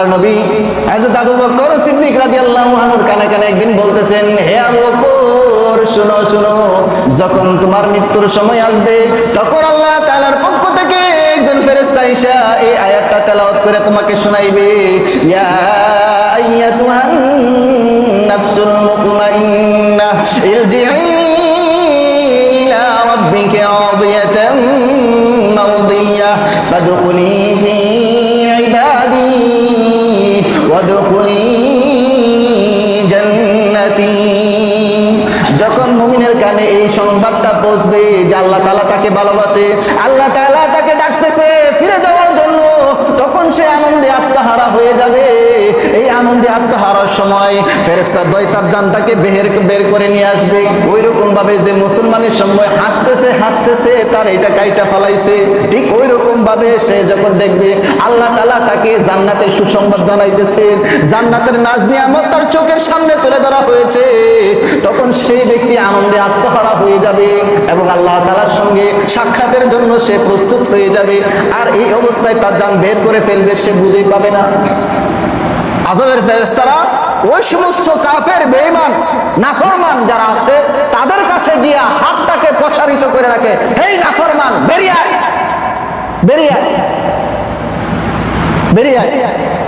আল্লাহর নবী হযরত আবু বকর সিদ্দিক রাদিয়াল্লাহু আনহুর কানে কানে একদিন বলতেছেন, হে আবু বকর শোনো শোনো, যখন তোমার মৃত্যুর সময় আসবে তখন আল্লাহ তাআলার পক্ষ থেকে একজন ফেরেশতা এসে এই আয়াতটা তেলাওয়াত করে তোমাকে শোনাইবে, ইয়া আইয়াতুহান নাফসুল মুতমাইন্নাহ ইরজিই ইলা রাব্বিকা রাদিয়াতাম মারদিয়াহ ফাদখুলি ফি ইবাদি ওয়াদখুলি জান্নাতি। যখন মুমিনের কানে এই সংবাদটা পৌঁছবে যে আল্লাহ তাআলা তাকে ভালোবাসে, আল্লাহ তাআলা তাকে ডাকতেছে ফিরে যাওয়ার জন্য, তখন সে আনন্দে আত্মহারা হয়ে যাবে। এই আনন্দে আত্মহারার সময় ফেরেশতা দ্বয় তার জানটাকে বের করে নিয়ে আসবে। ওই রকম ভাবে যে মুসলমানের সময় হাসতেছে হাসতেছে তার এটা কাইটা ফালাইছে, ঠিক ওই রকম ভাবে সে যখন দেখবে আল্লাহ তাআলা তাকে জান্নাতের সুসংবাদ জানাইতেছে, জান্নাতের নাজ নিয়ামত তার চোখের সামনে তুলে ধরা হয়েছে, তখন সেই ব্যক্তি আনন্দে আত্মহারা হয়ে যাবে এবং আল্লাহ তাআলার সঙ্গে সাক্ষাতের জন্য সে প্রস্তুত হয়ে যাবে। আর এই অবস্থায় তার জান বের করে ফেলবে, সে বুঝেই পাবে না। আযাবের ফেরেশতারা ওই সমস্ত কাফের বেঈমান নাফরমান যারা আছে তাদের কাছে গিয়া হাতটাকে প্রসারিত করে রাখে, এই নাফরমান বেরিয়ে আয়, বেরিয়ে আয়, বেরিয়ে আয়,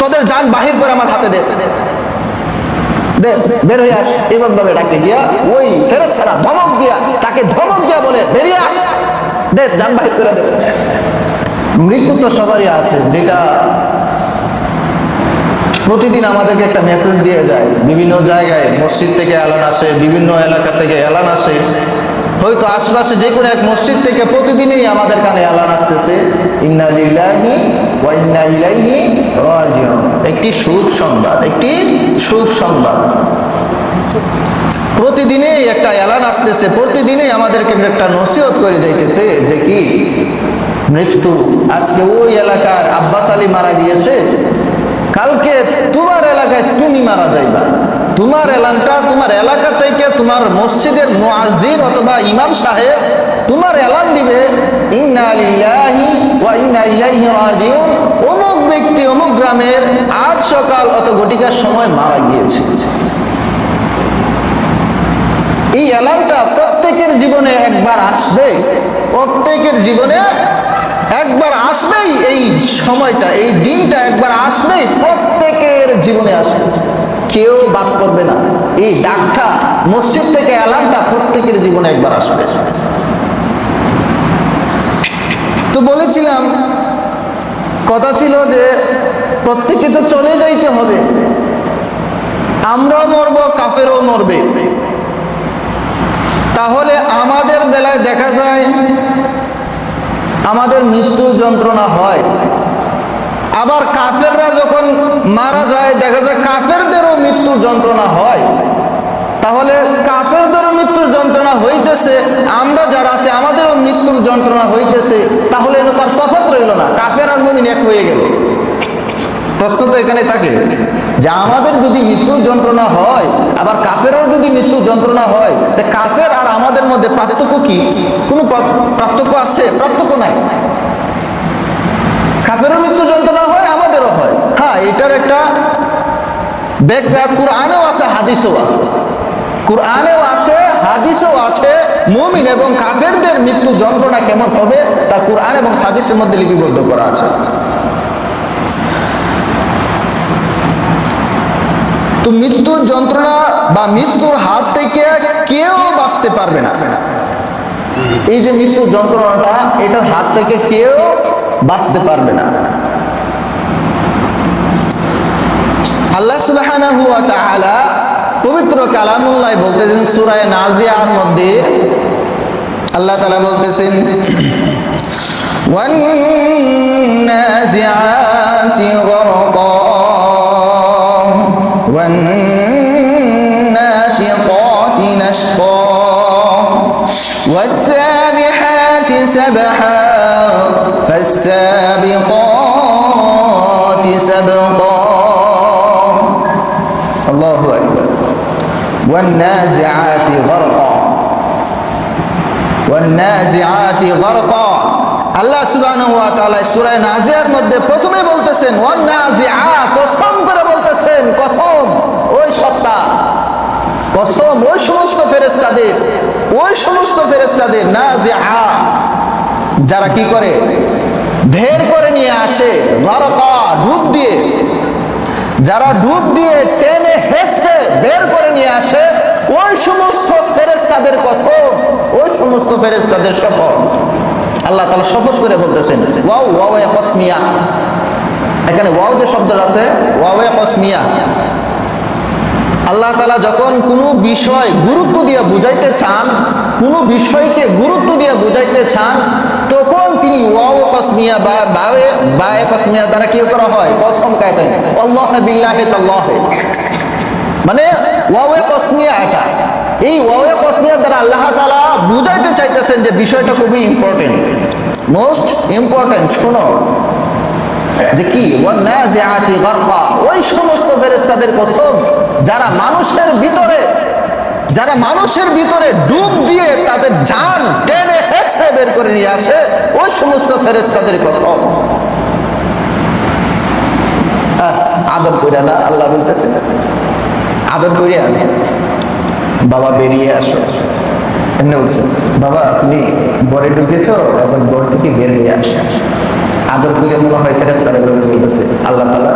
তোদের জান বাহির করে আমার হাতে দে, বের হয়ে আস। এমন ভাবে ডাকে গিয়া ওই ফেরেশতারা ধমক দিয়া তাকে ধমক দিয়া বলে, বেরিয়ে আয়, দে জান বাহির করে দে। মৃত্যু তো সবারই আছে, যেটা প্রতিদিন আমাদেরকে একটা মেসেজ দিয়ে যায়। বিভিন্ন জায়গায় মসজিদ থেকে এলান আসে, বিভিন্ন এলাকা থেকে এলান আসে, হয়তো আশপাশে যে কোনো এক মসজিদ থেকে প্রতিদিনই আমাদের কানে এলান আসতেছে, ইন্না লিল্লাহি ওয়া ইন্না ইলাইহি রাজিউন। একটি সুখ সংবাদ, একটি সুখ সংবাদ। প্রতিদিনই একটা এলান আসতেছে, প্রতিদিনই আমাদেরকে একটা নসিহত করে যাইতেছে যে কি মৃত্যু। আজকে ওই এলাকার আব্বাস আলী মারা গিয়েছে, কালকে তোমার এলাকায় তুমি মারা যাইবা। তোমার এলানটা তোমার এলাকা থেকে তোমার মসজিদের মুয়াজ্জিন অথবা ইমাম সাহেব তোমার এলান দিবে, ইন্না লিল্লাহি ওয়া ইন্না ইলাইহি রাজিউন, অমুক ব্যক্তি অমুক গ্রামের আজ সকাল অত ঘটিকার সময় মারা গিয়েছে। এই এলানটা প্রত্যেকের জীবনে একবার আসবে, প্রত্যেকের জীবনে একবার আসবেই। এই সময়টা, এই দিনটা একবার আসবেই, প্রত্যেকের জীবনে আসবে, কেউ বাদ করবে না। এই ডাকটা মসজিদ থেকে এলানটা প্রত্যেকের জীবনে একবার আসবে। তো বলেছিলাম, কথা ছিল যে প্রত্যেকে তো চলে যাইতে হবে, আমরাও মরব, কাফেরও মরবে। তাহলে আমাদের বেলায় দেখা যায় আমাদের মৃত্যু যন্ত্রণা হয়, আবার কাফেররা যখন মারা যায় দেখা যায় কাফেরদেরও মৃত্যুর যন্ত্রণা হয়। তাহলে কাফেরদেরও মৃত্যুর যন্ত্রণা হইতেছে, আমরা যারা আছে আমাদেরও মৃত্যুর যন্ত্রণা হইতেছে, তাহলে তার তফাৎ রইল না, কাফের আর মুমিন এক হয়ে গেল। প্রশ্ন তো এখানে থাকে যে আমাদের যদি মৃত্যুর যন্ত্রণা হয়, আবার কাফেরও যদি মৃত্যুর যন্ত্রণা হয়, তা কাফের আর আমাদের মধ্যে পার্থক্য কি? কোনো পার্থক্য আছে? পার্থক্য নাই। কাফেরও মৃত্যু যন্ত্রণা হয়, আমাদেরও হয়। হ্যাঁ, এটার একটা ব্যাখ্যা কুরআনেও আছে, হাদিসেও আছে। কুরআনেও আছে, হাদিসেও আছে। মুমিন এবং কাফেরদের মৃত্যু যন্ত্রণা কেমন হবে তা কুরআন এবং হাদিসের মধ্যে লিপিবদ্ধ করা আছে। তো মৃত্যুর যন্ত্রণা বা মৃত্যুর হাত থেকে কেউ বাঁচতে পারবে না। এই যে মৃত্যুর যন্ত্রণাটা, এটার হাত থেকে কেউ বাঁচতে পারবে না। আল্লাহ সুবহানাহু ওয়া তাআলা পবিত্র কালামুল্লাহ বলতেছেন সূরা নাজিয়ার মধ্যে, আল্লাহ তাআলা বলতেছেন, ওয়ান নাজিআতি গরকা والناشطات نشطا والسابحات سبحا فالسابقات سبقا الله أكبر والنازعات غرقا والنازعات غرقا আল্লাহ সুবহানাহু ওয়া তাআলা সূরা নাজিয়ার মধ্যে প্রথমে বলতেছেন ওয়ান নাজিআ, প্রথম বলতেছেন কসম ওই সত্তা, কসম ওই সমস্ত ফেরেশতাদের, ওই সমস্ত ফেরেশতাদের নাজিআ যারা কি করে বের করে নিয়ে আসে গরকা ডুব দিয়ে, যারা ডুব দিয়ে টেনে হেসে বের করে নিয়ে আসে ওই সমস্ত ফেরেশতাদের কসম, ওই সমস্ত ফেরেশতাদের শপথ। আল্লাহ তাআলা শপথ করে বলতেছেন ওয়াও ওয়াও কসমিয়া, এখানে ওয়াও যে শব্দটা আছে ওয়াও কসমিয়া। আল্লাহ তাআলা যখন কোনো বিষয় গুরুত্ব দিয়ে বুঝাইতে চান, কোনো বিষয়কে গুরুত্ব দিয়ে বুঝাইতে চান, তখন তিনি ওয়াও কসমিয়া বা বায়ে কসমিয়া দ্বারা কি করা হয়, কসম কাটেন আল্লাহ বিল্লাহি তাল্লাহ, মানে ওয়াও কসমিয়া। এটা এই ওয়াও কসমিয়া দ্বারা আল্লাহ তাআলা বুঝাইতে চাইতেছেন যে বিষয়টা খুবই ইম্পর্টেন্ট, মোস্ট ইম্পর্টেন্ট। শোনো যে কি ওয়ান্নাজিআতি গারকা, ওই সমস্ত ফেরেশতাদের কসম যারা মানুষের ভিতরে, যারা মানুষের ভিতরে ডুব দিয়ে তাদের জান টেনে হেঁচড়ে বের করে নিয়ে আসে ওই সমস্ত ফেরেশতাদের কসম। আদর কইরা না, আল্লাহ বলতেছেন আদর কইরা বাবা বেরিয়ে আসো, এমনি বলছেন বাবা তুমি ঘরে ঢুকেছো, এখন ঘর থেকে বের হয়ে আসো। আদর করে মনে হয় ফেরেশতারা বলতেছে আল্লাহ তাআলা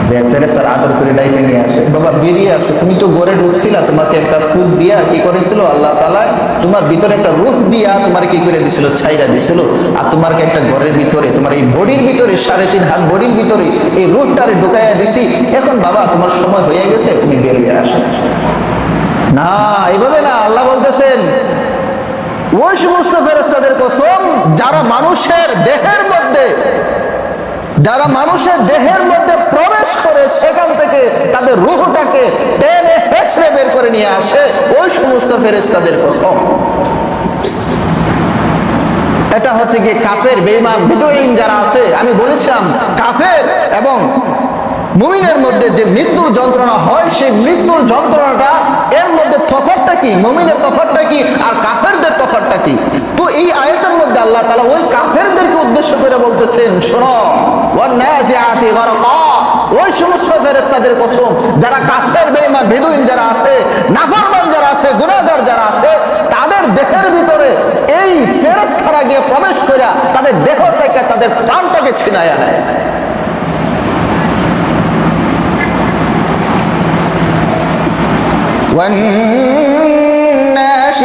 যে ফেরেশতারা আদর করে ডাইকে নিয়ে আসে, বাবা বেরিয়ে আসো, তুমি তো ঘরে ঢুকছিলা, তোমাকে একটা ফুক দিয়া কি করেছিল আল্লাহ তাআলা, তোমার ভিতরে একটা রূহ দিয়া তোমার কি করে দিছিল, ছাইরা দিছিল, আর তোমাকে একটা ঘরের ভিতরে, তোমার এই বডির ভিতরে 3.5 হাত বডির ভিতরে এই রূহটারে ঢুকাইয়া দিছি, এখন বাবা তোমার সময় হয়ে গেছে, তুমি বের হয়ে আসো। না, এইভাবে না, আল্লাহ বলতেছেন ওই সমস্ত ফেরেশতাদের কসম যারা মানুষের দেহের মধ্যে, যারা মানুষের দেহের মধ্যে প্রবেশ করে সেখান থেকে তাদের রূহটাকে টেনে হেঁচড়ে বের করে নিয়ে আসে ওই সমস্ত ফেরেশতাদের কসম। এটা হচ্ছে কি কাফের বেঈমান বিদঈন যারা আছে, আমি বলেছিলাম কাফের এবং মুমিনের মধ্যে যে মৃত্যুর যন্ত্রণা হয় সেই মৃত্যুর যন্ত্রণাটা এর মধ্যে তফাৎটা কি, মুমিনের তফাৎটা কি আর কাফেরদের তফাৎটা কি। তো এই আয়াতের মধ্যে আল্লাহ তাআলা ওই কাফেরদেরকে উদ্দেশ্য করে বলতেছেন শোনো ওয়ান্নাজিআতি গারকা, ওই সমস্ত ফেরেশতাদের কসম যারা কাফের বেঈমান বেদুইন যারা আছে, নাফরমান যারা আছে, গুনাহগার যারা আছে, তাদের দেহের ভিতরে এই ফেরেশতারা গিয়ে প্রবেশ করে তাদের দেহ থেকে তাদের প্রাণটাকে ছিনাইয়া নেয়।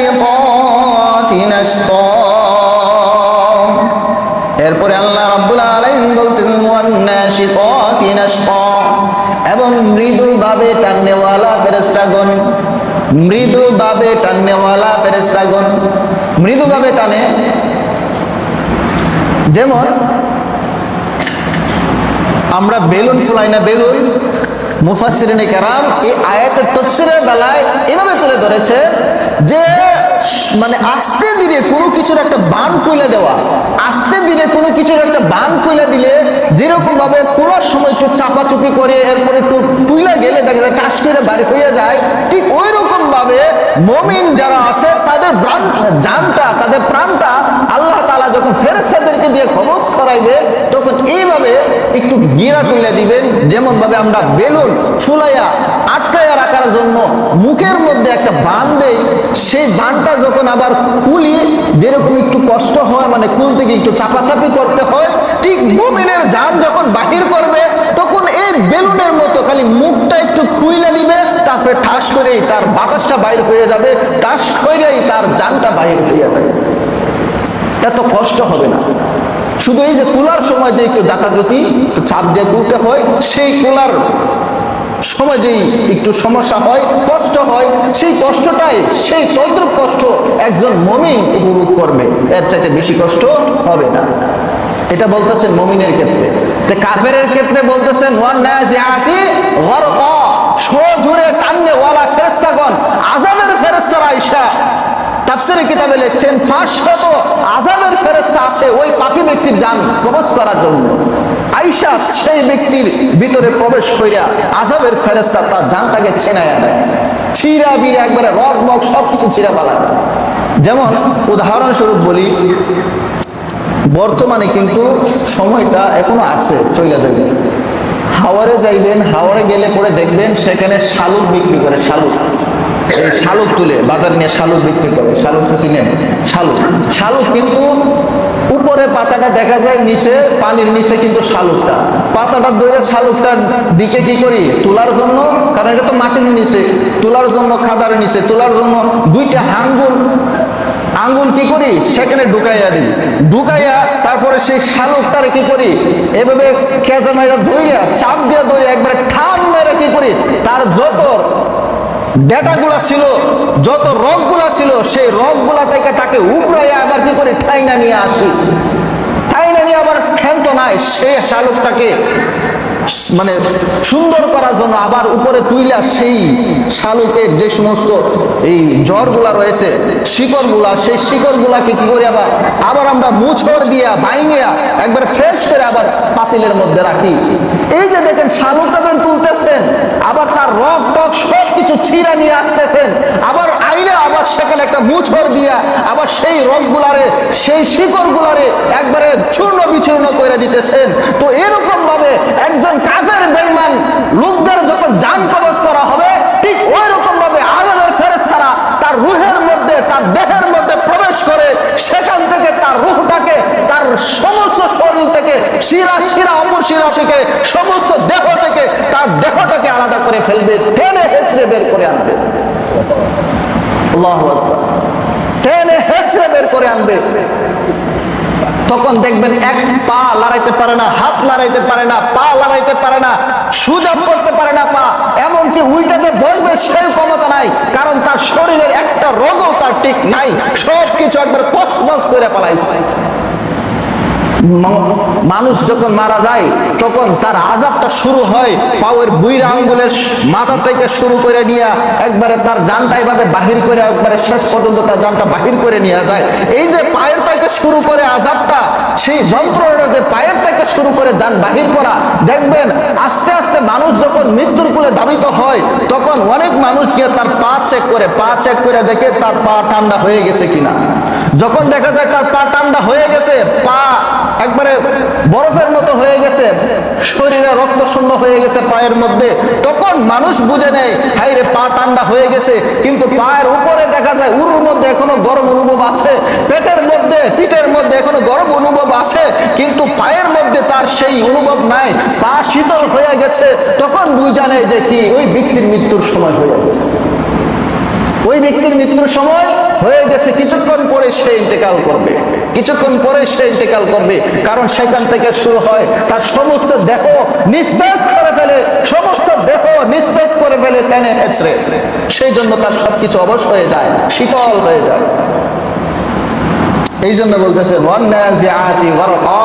والناشطات نشطا, এরপরে আল্লাহ রাব্বুল আলামিন বলতেন ওয়ান্নাশিতাতি নাশতা, এবং মৃদুভাবে টাননেওয়ালা ফেরেশতাগণ, মৃদুভাবে টাননেওয়ালা ফেরেশতাগণ, মৃদুভাবে টানে। যেমন আমরা বেলুন ফুলাই না, বেলুন মুফাসসিরিনে কেরাম এই আয়াতের তাফসীরের বেলায় এভাবে তুলে ধরেছে যে মানে আস্তে ধীরে কোনো কিছুর একটা বান কইলা দেওয়া, আস্তে ধীরে কোনো কিছুর একটা বান কইলা দিলে যেরকম ভাবে কোলার সময় একটু চাপাচুপি করে এরপরে একটু তুইলা গেলে দেখা যায় টাস করে বাড়ি হয়ে যায়, ঠিক ওই রকম ভাবে মুমিন যারা আছে তাদের জানটা, তাদের প্রাণটা আল্লাহ তাআলা যখন ফেরেশতাদেরকে দিয়ে কবজ করাইবে তখন এইভাবে একটু গিরা কইলা দিবেন, যেমন ভাবে আমরা বেলুন ফুলাইয়া আটকায়া রাখার জন্য মুখের মধ্যে একটা বান দেই, সেই বানটা যখন আবার খুলি যেরকম একটু কষ্ট হয়, মানে কুল থেকে একটু চাপাচাপি করতে হয়, ঠিক মুমিনের জান যখন বাহির করবে তখন এই বেলুনের মতো খালি মুখটা একটু খুইলা দিবে, তারপরে ঠাস করেই তার বাতাসটা বাইর হয়ে যাবে, ঠাস করেই তার জানটা বাইর হয়ে যাবে, এত কষ্ট হবে না। শুধু এই যে কুলার সময় যে একটু যাতাযাতি একটু চাপ যে তুলতে হয়, সেই কুলার সময় যেই একটু সমস্যা হয়, কষ্ট হয়, সেই কষ্টটাই, সেই তদ্রূপ কষ্ট একজন মুমিন উপভোগ করবে, এর চাইতে বেশি কষ্ট হবে না। এটা বলতেছেন মুমিনের ক্ষেত্রে। কাফেরের ক্ষেত্রে বলতেছেন ওয়ান্নাজিআতি গারকা, সজোরে টাননেওয়ালা ফেরেশতাগণ, আযাবের ফেরেশতারা আইসা তাফসীরের কিতাবে লিখছেন 500 আযাবের ফেরেশতা আছে ওই পাপী ব্যক্তির জান কবজ করার জন্য। আয়েশা সেই ব্যক্তির ভিতরে প্রবেশ কইরা আযাবের ফেরেশতা তার জানটাকে ছিনাইয়া দেয়, ছিঁড়া বিড়া একবারে রগ মগ সবকিছু ছিঁড়া ফেলায়। যেমন উদাহরণস্বরূপ বলি, বর্তমানে কিন্তু সময়টা এখনো আছে চলে যাবে, হাওড়ে যাইবেন, হাওড়ে গেলে পরে দেখবেন সেখানে শালুক বিক্রি করে। শালুক, এই শালুক তুলে বাজার নিয়ে শালুক বিক্রি করে। শালুক তো চিনেন? শালুক, শালুক কিন্তু উপরে পাতাটা দেখা যায়, নিচে পানির নিচে কিন্তু শালুকটা, পাতাটা ধরে শালুকটার দিকে কি করি তোলার জন্য, কারণ এটা তো মাটির নিচে, তোলার জন্য খাদার নিচে তোলার জন্য দুইটা আঙ্গুল কি করি সেখানে ঢুকাইয়া দিই। ঢুকাইয়া তারপরে সেই শালুকটারে কি করি এভাবে খেজা মেয়েরা ধইরা চাপ দিয়ে ধরে একবারে ঠান মেরে কি করি তার যত ডেটাগুলা ছিল, যত রগগুলা ছিল, সেই রগগুলা থেকে তাকে উপড়াইয়া আবার কি করে ঠাইনা নিয়ে আসি। ঠাইনা নিয়ে আবার ক্ষান্ত নাই, সেই শালুকটাকে মানে সুন্দর করার জন্য আবার উপরে তুইলা সেই শালুকের যে সমস্ত এই জড়গুলা রয়েছে, শিকড়গুলা, সেই শিকড়গুলাকে কি করে আবার আমরা মুছড় দিয়া বাইঙ্গিয়া একবার ফ্রেশ করে আবার পাতিলের মধ্যে রাখি। এই যে দেখেন শালুকটা যখন তুলতেছেন, আবার তার রগ টক সব কিছু ছিঁড়া নিয়ে আসতেছেন, আবার আইনে আবার সেখানে একটা মুছড় দিয়া আবার সেই রগগুলারে, সেই শিকড়গুলারে একবারে চূর্ণ বিচূর্ণ করে দিতেছেন। তো এরকম ভাবে একজন কাফের বেঈমান লোকদের যখন জান কবজ করা হবে, ঠিক ওই রকম ভাবে আযাবের ফেরেশতারা তার রূহের মধ্যে, তার দেহের মধ্যে প্রবেশ করে সেখান থেকে তার রূহটাকে, তার সমস্ত শরীর থেকে, শিরা শিরা অপর শিরা থেকে, সমস্ত দেহ থেকে তার দেহটাকে আলাদা করে ফেলবে, টেনে হেঁচড়ে বের করে আনবে। আল্লাহু আকবার, টেনে হেঁচড়ে বের করে আনবে। তখন দেখবেন এক পা লড়াইতে পারে না, হাত লড়াইতে পারে না, পা লড়াইতে পারে না, সুজা করতে পারে না পা, এমনকি উল্টাতে বসবে সেই ক্ষমতা নাই, কারণ তার শরীরের একটা রোগও তার ঠিক নাই, সব কিছু একবার তছনছ করে পালাইছে। মানুষ যখন মারা যায় তখন তার আযাবটা শুরু হয় পায়ের বুইরা আঙ্গুলের মাথা থেকে শুরু করে নিয়ে একবারে তার জানটা এভাবে বাহির করে একবারে শেষ পর্যন্ত তার জানটা বাহির করে নিয়ে যায়। এই যে পায়ের থেকে শুরু করে আযাবটা, সেই যন্ত্রণাতে পায়ের থেকে শুরু করে জান বাহির করা, দেখবেন আস্তে আস্তে মানুষ যখন মৃত্যুর কোলে ধাবিত হয় তখন অনেক মানুষ গিয়ে তার পা চেক করে দেখে তার পা ঠান্ডা হয়ে গেছে কিনা। যখন দেখা যায় তার পা ঠান্ডা হয়ে গেছে, পা একবারে বরফের মতো হয়ে গেছে, শরীরে রক্ত শূন্য হয়ে গেছে পায়ের মধ্যে, তখন মানুষ বুঝে নেয় হাই রে পা ঠান্ডা হয়ে গেছে। কিন্তু পায়ের উপরে দেখা যায় উরুর মধ্যে এখনো গরম অনুভব আছে, পেটের মধ্যে পিঠের মধ্যে এখনো গরম অনুভব আছে, কিন্তু পায়ের মধ্যে তার সেই অনুভব নাই, পা শীতল হয়ে গেছে। তখন বুঝা নেয় যে কি ওই ব্যক্তির মৃত্যুর সময় হয়ে গেছে, ওই ব্যক্তির মৃত্যুর সময় হয়ে গেছে, কিছুক্ষণ পরে সে ইন্তেকাল করবে, কিছুক্ষণ পরে সে ইন্তেকাল করবে। কারণ সেখান থেকে শুরু হয় তার সমস্ত দেহ নিস্তেজ করে ফেলে, সমস্ত দেহ নিস্তেজ করে ফেলে টেনে হেঁচড়ে, সেই জন্য তার সবকিছু অবশ হয়ে যায়, শীতল হয়ে যায়। এই জন্য বলতেছে ওয়ান্নাজিআতি গরকা,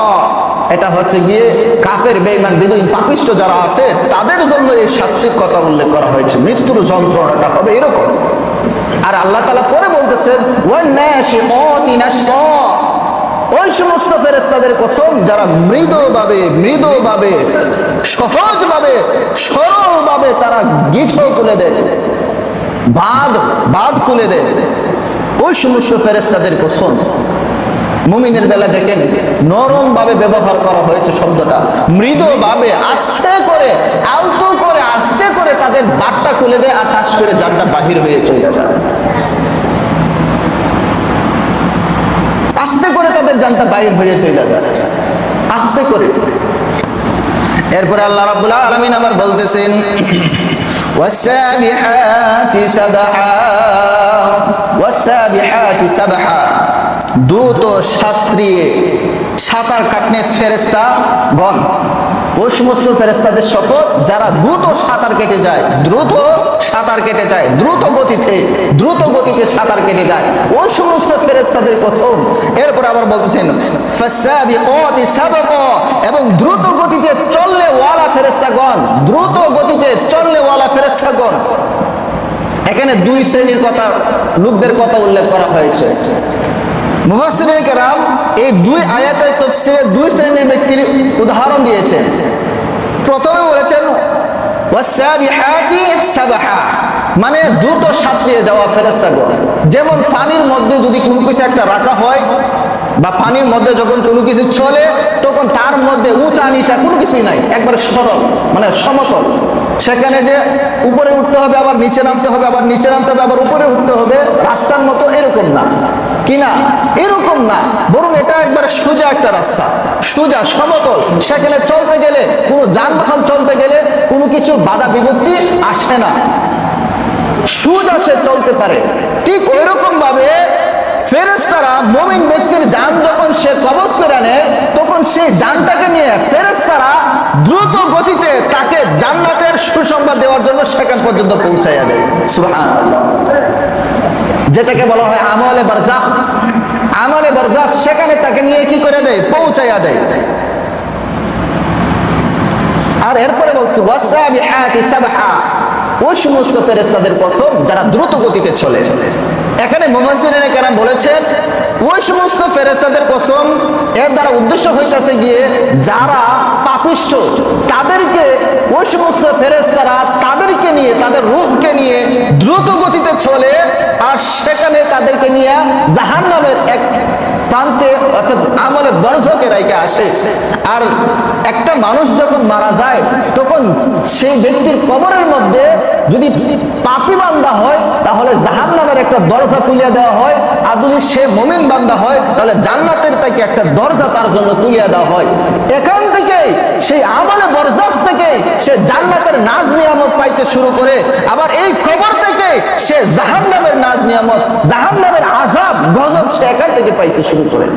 এটা হচ্ছে গিয়ে কাফের বেঈমান বেদুইন পাপিষ্ট যারা আছে তাদের জন্য এই শাস্তির কথা উল্লেখ করা হয়েছে, মৃত্যুর যন্ত্রণাটা হবে এরকম। আর আল্লাহ তাআলা পরে বলতেছেন ওয়ান্নাশিআতি নাশতা, ওই সমস্ত ফেরেশতাদের কসম যারা মৃদুভাবে সহজভাবে সরলভাবে তারা গিঠো তুলে দেয়, বাঁধ তুলে দেয়, ওই সমস্ত ফেরেশতাদের কসম। মুমিনের বেলা দেখেন নরম ভাবে ব্যবহার করা হয়েছে শব্দটা, মৃদুভাবে আস্তে করে আলতো করে আস্তে করে তাদের বাটটা খুলে দেয় আর টাস করে জানটা বাহির হয়ে চলে যায়, আস্তে করে তাদের জানটা বাহির হয়ে চলে যায়, আস্তে করে। এরপরে আল্লাহ রাব্বুল আলামিন আবার বলতেছেন ওয়াসাবিহাতি সাবহা, ওয়াসাবিহাতি সাবহা, দ্রুত সাঁতার কাটনে ফেরেশতা গণ, ওই সমস্ত ফেরেশতাদের শপথ যারা দ্রুত সাঁতার কেটে যায়, দ্রুত সাঁতার কেটে যায়, দ্রুত গতিতে সাঁতার কেটে যায়, ওই সমস্ত ফেরেশতাদের কসম। এরপর আবার বলতেছেন ফাসাবিকাতি সাবকা, এবং দ্রুত গতিতে চললে ওয়ালা ফেরেশতাগণ, দ্রুত গতিতে চললে ওয়ালা ফেরেশতাগণ। এখানে দুই শ্রেণীর কথা, লোকদের কথা উল্লেখ করা হয়েছে। মুফাসসিরিন কেরাম এই দুই আয়াতের তাফসীরে দুই শ্রেণীর ব্যক্তির উদাহরণ দিয়েছেন। প্রথমে বলেছেন ওয়াসাবিহাতি সাবহা, মানে দ্রুত সাঁতরিয়ে যাওয়া ফেরেশতাগণ। যেমন পানির মধ্যে যদি কোনো কিছু একটা রাখা হয়, বা পানির মধ্যে যখন কোনো কিছু চলে তখন তার মধ্যে উঁচা নিচা কোনো কিছুই নাই, একবারে সরল মানে সমতল। সেখানে যে উপরে উঠতে হবে আবার নিচে নামতে হবে, আবার নিচে নামতে হবে আবার উপরে উঠতে হবে রাস্তার মতো, এরকম না কিনা, এরকম না, বরং এটা একবারে সোজা একটা রাস্তা, সোজা সমতল। সেখানে চলতে গেলে কোনো যানবাহন চলতে গেলে কোনো কিছু বাধা বিপত্তি আসে না, সোজা সে চলতে পারে। ঠিক ওইরকম ভাবে ফেরেশতারা মুমিন ব্যক্তির জান যখন সে কবজ করে নেয় তখন সেই জানটাকে নিয়ে ফেরেশতারা দ্রুত গতিতে তাকে জান্নাতের সুসংবাদ দেওয়ার জন্য সেখান পর্যন্ত পৌঁছায়া যায়। সুবহানাল্লাহ। যেটাকে বলা হয় আমলে বারজাখ, আমলে বারজাখ, সেখানে তাকে নিয়ে কি করে দেয়, পৌঁছায়া যায়। আর এরপরে বলছে ওয়াসাবিহাতি সাবহা, ওই সমস্ত ফেরেশতাদের কসম যারা দ্রুত গতিতে চলে। এখানে মুফাসসিরিনে কেরাম বলেছেন ওই সমস্ত ফেরেশতাদের কসম, এর দ্বারা উদ্দেশ্য হইতেছে গিয়ে যারা পাপিষ্ঠ তাদেরকে, ওই সমস্ত ফেরেশতারা তাদেরকে নিয়ে, তাদের রূহকে নিয়ে দ্রুত গতিতে চলে আর সেখানে তাদেরকে নিয়ে জাহান্নামের এক প্রান্তে অর্থাৎ আমলে বরজকে রাইখে আসে। আর একটা মানুষ যখন মারা যায় তখন সেই ব্যক্তির কবরের মধ্যে যদি পাপী বান্দা হয় তাহলে জাহান্নামের একটা দরজা খুলিয়ে দেওয়া হয়, আর যদি সে মুমিন বান্দা হয় তাহলে জান্নাতের থেকে একটা দরজা তার জন্য খুলিয়ে দেওয়া হয়। এখান থেকে সেই আমলে বরজখ থেকে সে জান্নাতের নাজ নিয়ামত পাইতে শুরু করে, আবার এই কবর থেকে সে জাহান্নামের নাজ নিয়ামত, জাহান্নামের আযাব গজব সে এখান থেকে পাইতে শুরু করে।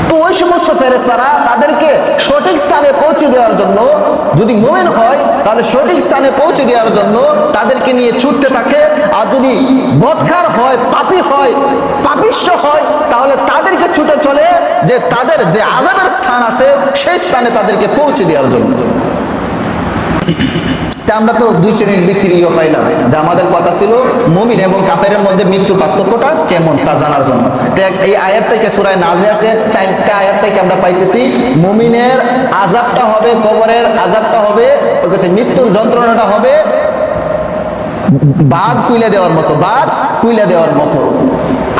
তো ওই সমস্ত ফেরেশতারা তাদেরকে সঠিক স্থানে পৌঁছে দেওয়ার জন্য, যদি মুমিন হয় তাহলে সঠিক স্থানে পৌঁছে দেওয়ার জন্য তাদেরকে নিয়ে ছুটতে থাকে। আর যদি বদকার হয়, পাপী হয়, পাপিষ্ঠ হয় তাহলে তাদেরকে ছুটে চলে যে তাদের যে আযাবের স্থান আছে সেই স্থানে তাদেরকে পৌঁছে দেওয়ার জন্য। আমরা তো দুই শ্রেণীর ব্যক্তির পাইলাম, যে আমাদের কথা ছিল মুমিন এবং কাফেরের মধ্যে মৃত্যুর পার্থক্যটা কেমন তা জানার জন্য। এই আয়াত থেকে সূরা নাজিয়াতের 4টা আয়াত থেকে আমরা পাইতেছি মুমিনের আযাবটা হবে, কবরের আযাবটা হবে, মৃত্যুর যন্ত্রণাটা হবে বাদ কুইলা দেওয়ার মতো, বাদ কুইলা দেওয়ার মতো।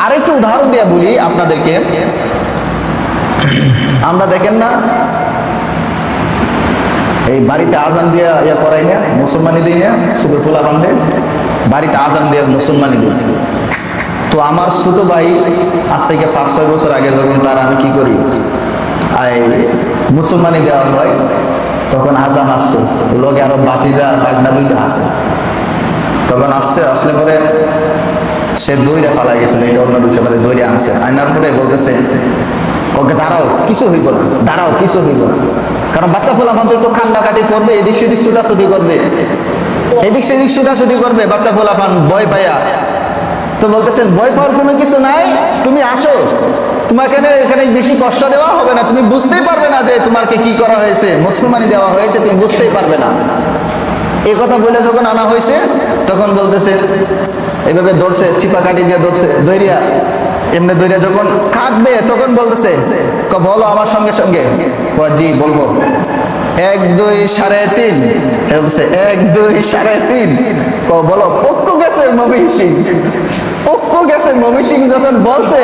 আরেকটু উদাহরণ দিয়ে বলি আপনাদেরকে, আমরা দেখেন না এই বাড়িতে আজান দিয়ে ইয়া করাই না, মুসলমানি দিই না, সুবের ফুলা বান্ধে বাড়িতে আজান দিয়ে মুসলমানি দিই। তো আমার ছোট ভাই আজ থেকে 5-6 বছর আগে যখন তার আমি কি করি মুসলমানি দেওয়া হয় তখন আজান আসছে, লোকে আরো বাতিজা বাগনা দুইটা আছে, তখন আসলে পরে সে দইটা ফালাই গেছিল, এটা অন্য বিষয় দইটা আনছে, আইনার পরে বলতেছে ওকে দাঁড়াও কিছু হইব না, দাঁড়াও কিছু হইব না। কারণ বাচ্চা ফোলাফান তো একটু কান্নাকাটি করবে, এদিক সেদিক ছুটাছুটি করবে, এদিক সেদিক ছুটাছুটি করবে বাচ্চা ফোলাফান ভয় পাইয়া। তো বলতেছেন ভয় পাওয়ার কোনো কিছু নাই, তুমি আসো, তোমাকে এখানে বেশি কষ্ট দেওয়া হবে না, তুমি বুঝতেই পারবে না যে তোমাকে কি করা হয়েছে, মুসলমানি দেওয়া হয়েছে, তুমি বুঝতেই পারবে না। এই কথা বলে যখন আনা হয়েছে তখন বলতেছে এইভাবে ধরছে, চিপা কাটি দিয়ে ধরছে, দইরিয়া এমনি দইরিয়া যখন কাটবে তখন বলতেছে বলো আমার সঙ্গে সঙ্গে, জি বলবো, 1 2 3.5 বলছে 1 2 3.5 বলো, পক্ষ গেছে মমিন সিং, পক্ষ গেছে মমিন সিং। যখন বলছে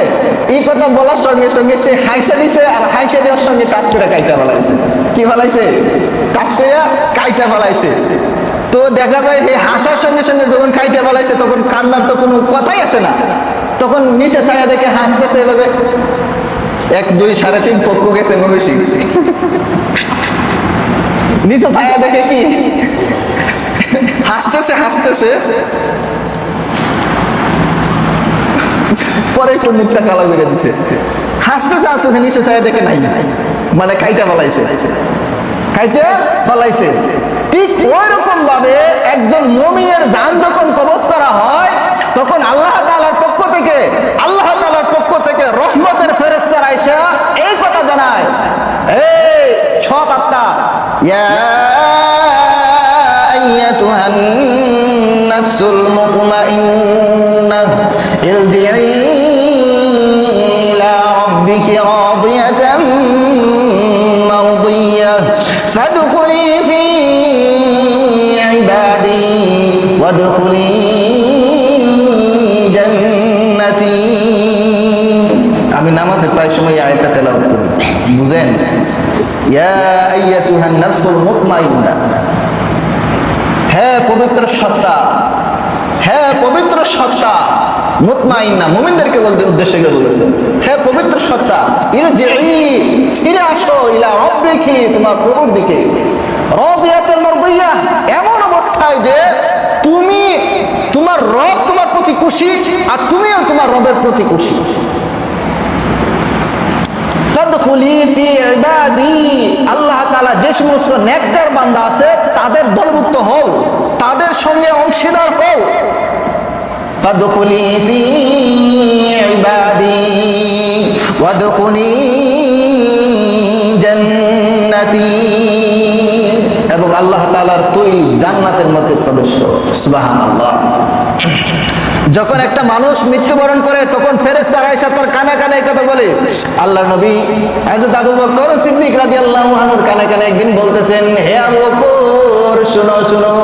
এই কথা বলার সঙ্গে সঙ্গে সে হাইসা দিছে, আর হাইসা দেওয়ার সঙ্গে কাজ করে কাইটা ফেলাইছে। কি ফেলাইছে? কাজ করে কাইটা ফেলাইছে। তো দেখা যায় এই হাসার সঙ্গে সঙ্গে যখন কাইটা ফেলাইছে তখন কান্নার তো কোনো কথাই আসে না, তখন নিচে ছায়া দেখে হাসতেছে এভাবে, 1 2 3.5 পক্ষ গেছে মমিন সিং। নিচে ছায়া দেখে কি হাসতেছে হাসতেছে, পরে একটু মুখটা কালো করে দিছে, হাসতেছে হাসতেছে, নিচে ছায়া দেখে নাই, মানে কাইটা ফেলাইছে, কাইটা ফেলাইছে। ঠিক ওই রকম ভাবে একজন মুমিনের জান যখন কবজ করা হয় তখন আল্লাহ তাআলার পক্ষ থেকে রহমতের ফেরেশতারা আইসা এই কথা জানায়, এই সৎ আত্মা, ইয়া আইয়াতুহান নাফসুল মুতমাইন্নাহ ইরজিই ইলা রাব্বিকি রাদিয়াতাম মারদিয়াহ ফাদখুলি ফি ইবাদি ওয়াদখুলি জান্নাতি। আমি নামাজে প্রায় সময় বিহান নাফসুল মুতমাইন্না। হে পবিত্র সত্তা, হে পবিত্র সত্তা, মুতমাইন্না মুমিনদেরকে বলতে উদ্দেশ্য করে বলেছেন, হে পবিত্র সত্তা, ইরজিই, ফিরে আসো ইলা রাব্বিকি, তোমার প্রভুর দিকে, রাদিয়াতুল মারদিয়া, এমন অবস্থায় যে তুমি, তোমার রব তোমার প্রতি খুশি আর তুমিও তোমার রবের প্রতি খুশি। ফাদখুলি ফি ইবাদি, আল্লাহ তাআলা যে সমস্ত নেককার বান্দা আছে তাদের দলভুক্ত হও, তাদের সঙ্গে অংশীদার হও। ফাদখুলি ফি ইবাদি ওয়াদখুলি জান্নাতি, এবং আল্লাহ তাআলার তৈরি জান্নাতের মধ্যে প্রবেশ করো। সুবহানাল্লাহ। যখন একটা মানুষ মৃত্যুবরণ করে তখন ফেরেশতারা এসে তার কানে কানে এই কথা বলে। আল্লাহর নবী হযরত আবু বকর সিদ্দিক রাদিয়াল্লাহু আনহুর কানে কানে একদিন বলতেছেন, হে আবু বকর, শুনো শুনো,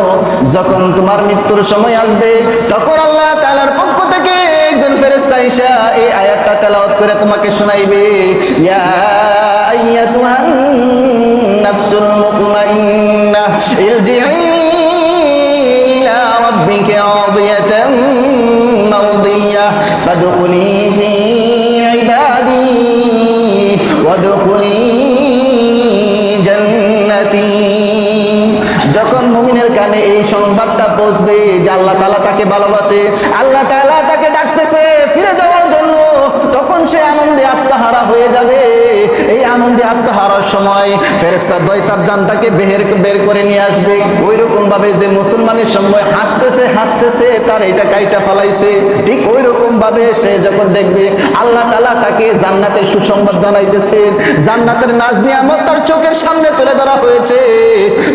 যখন তোমার মৃত্যুর সময় আসবে তখন আল্লাহ তাআলার পক্ষ থেকে একজন ফেরেশতা এসে এই আয়াতটা তেলাওয়াত করে তোমাকে শোনাইবে, ইয়া আইয়াতুহান নাফসুল মুতমাইন্নাহ ইরজিই ইলা রাব্বিকা রাদিয়াতাম মারদিয়াহ ফাদখুলি ফি ইবাদি ওয়াদখুলি জান্নাতি। যখন মুমিনের কানে এই সংবাদটা পৌঁছবে যে আল্লাহ তাআলা তাকে ভালোবাসে, আল্লাহ তাআলা তাকে ডাকতেছে ফিরে যাওয়ার জন্য, তখন সে আনন্দে আত্মহারা হয়ে যাবে। এই আনন্দে আত্মহারার সময় ফেরেশতাদ্বয় তার জানটাকে বের করে নিয়ে আসবে, ওই রকম ভাবে যে মুসলমানের সময় হাসতেছে হাসতেছে তার এটা কাইটা ফলাইছে, ঠিক ওই রকম ভাবে সে যখন দেখবে আল্লাহ তাআলা তাকে জান্নাতের সুসংবাদ জানাইতেছে, জান্নাতের নাজ নিয়ামত তার চোখের সামনে তুলে ধরা হয়েছে,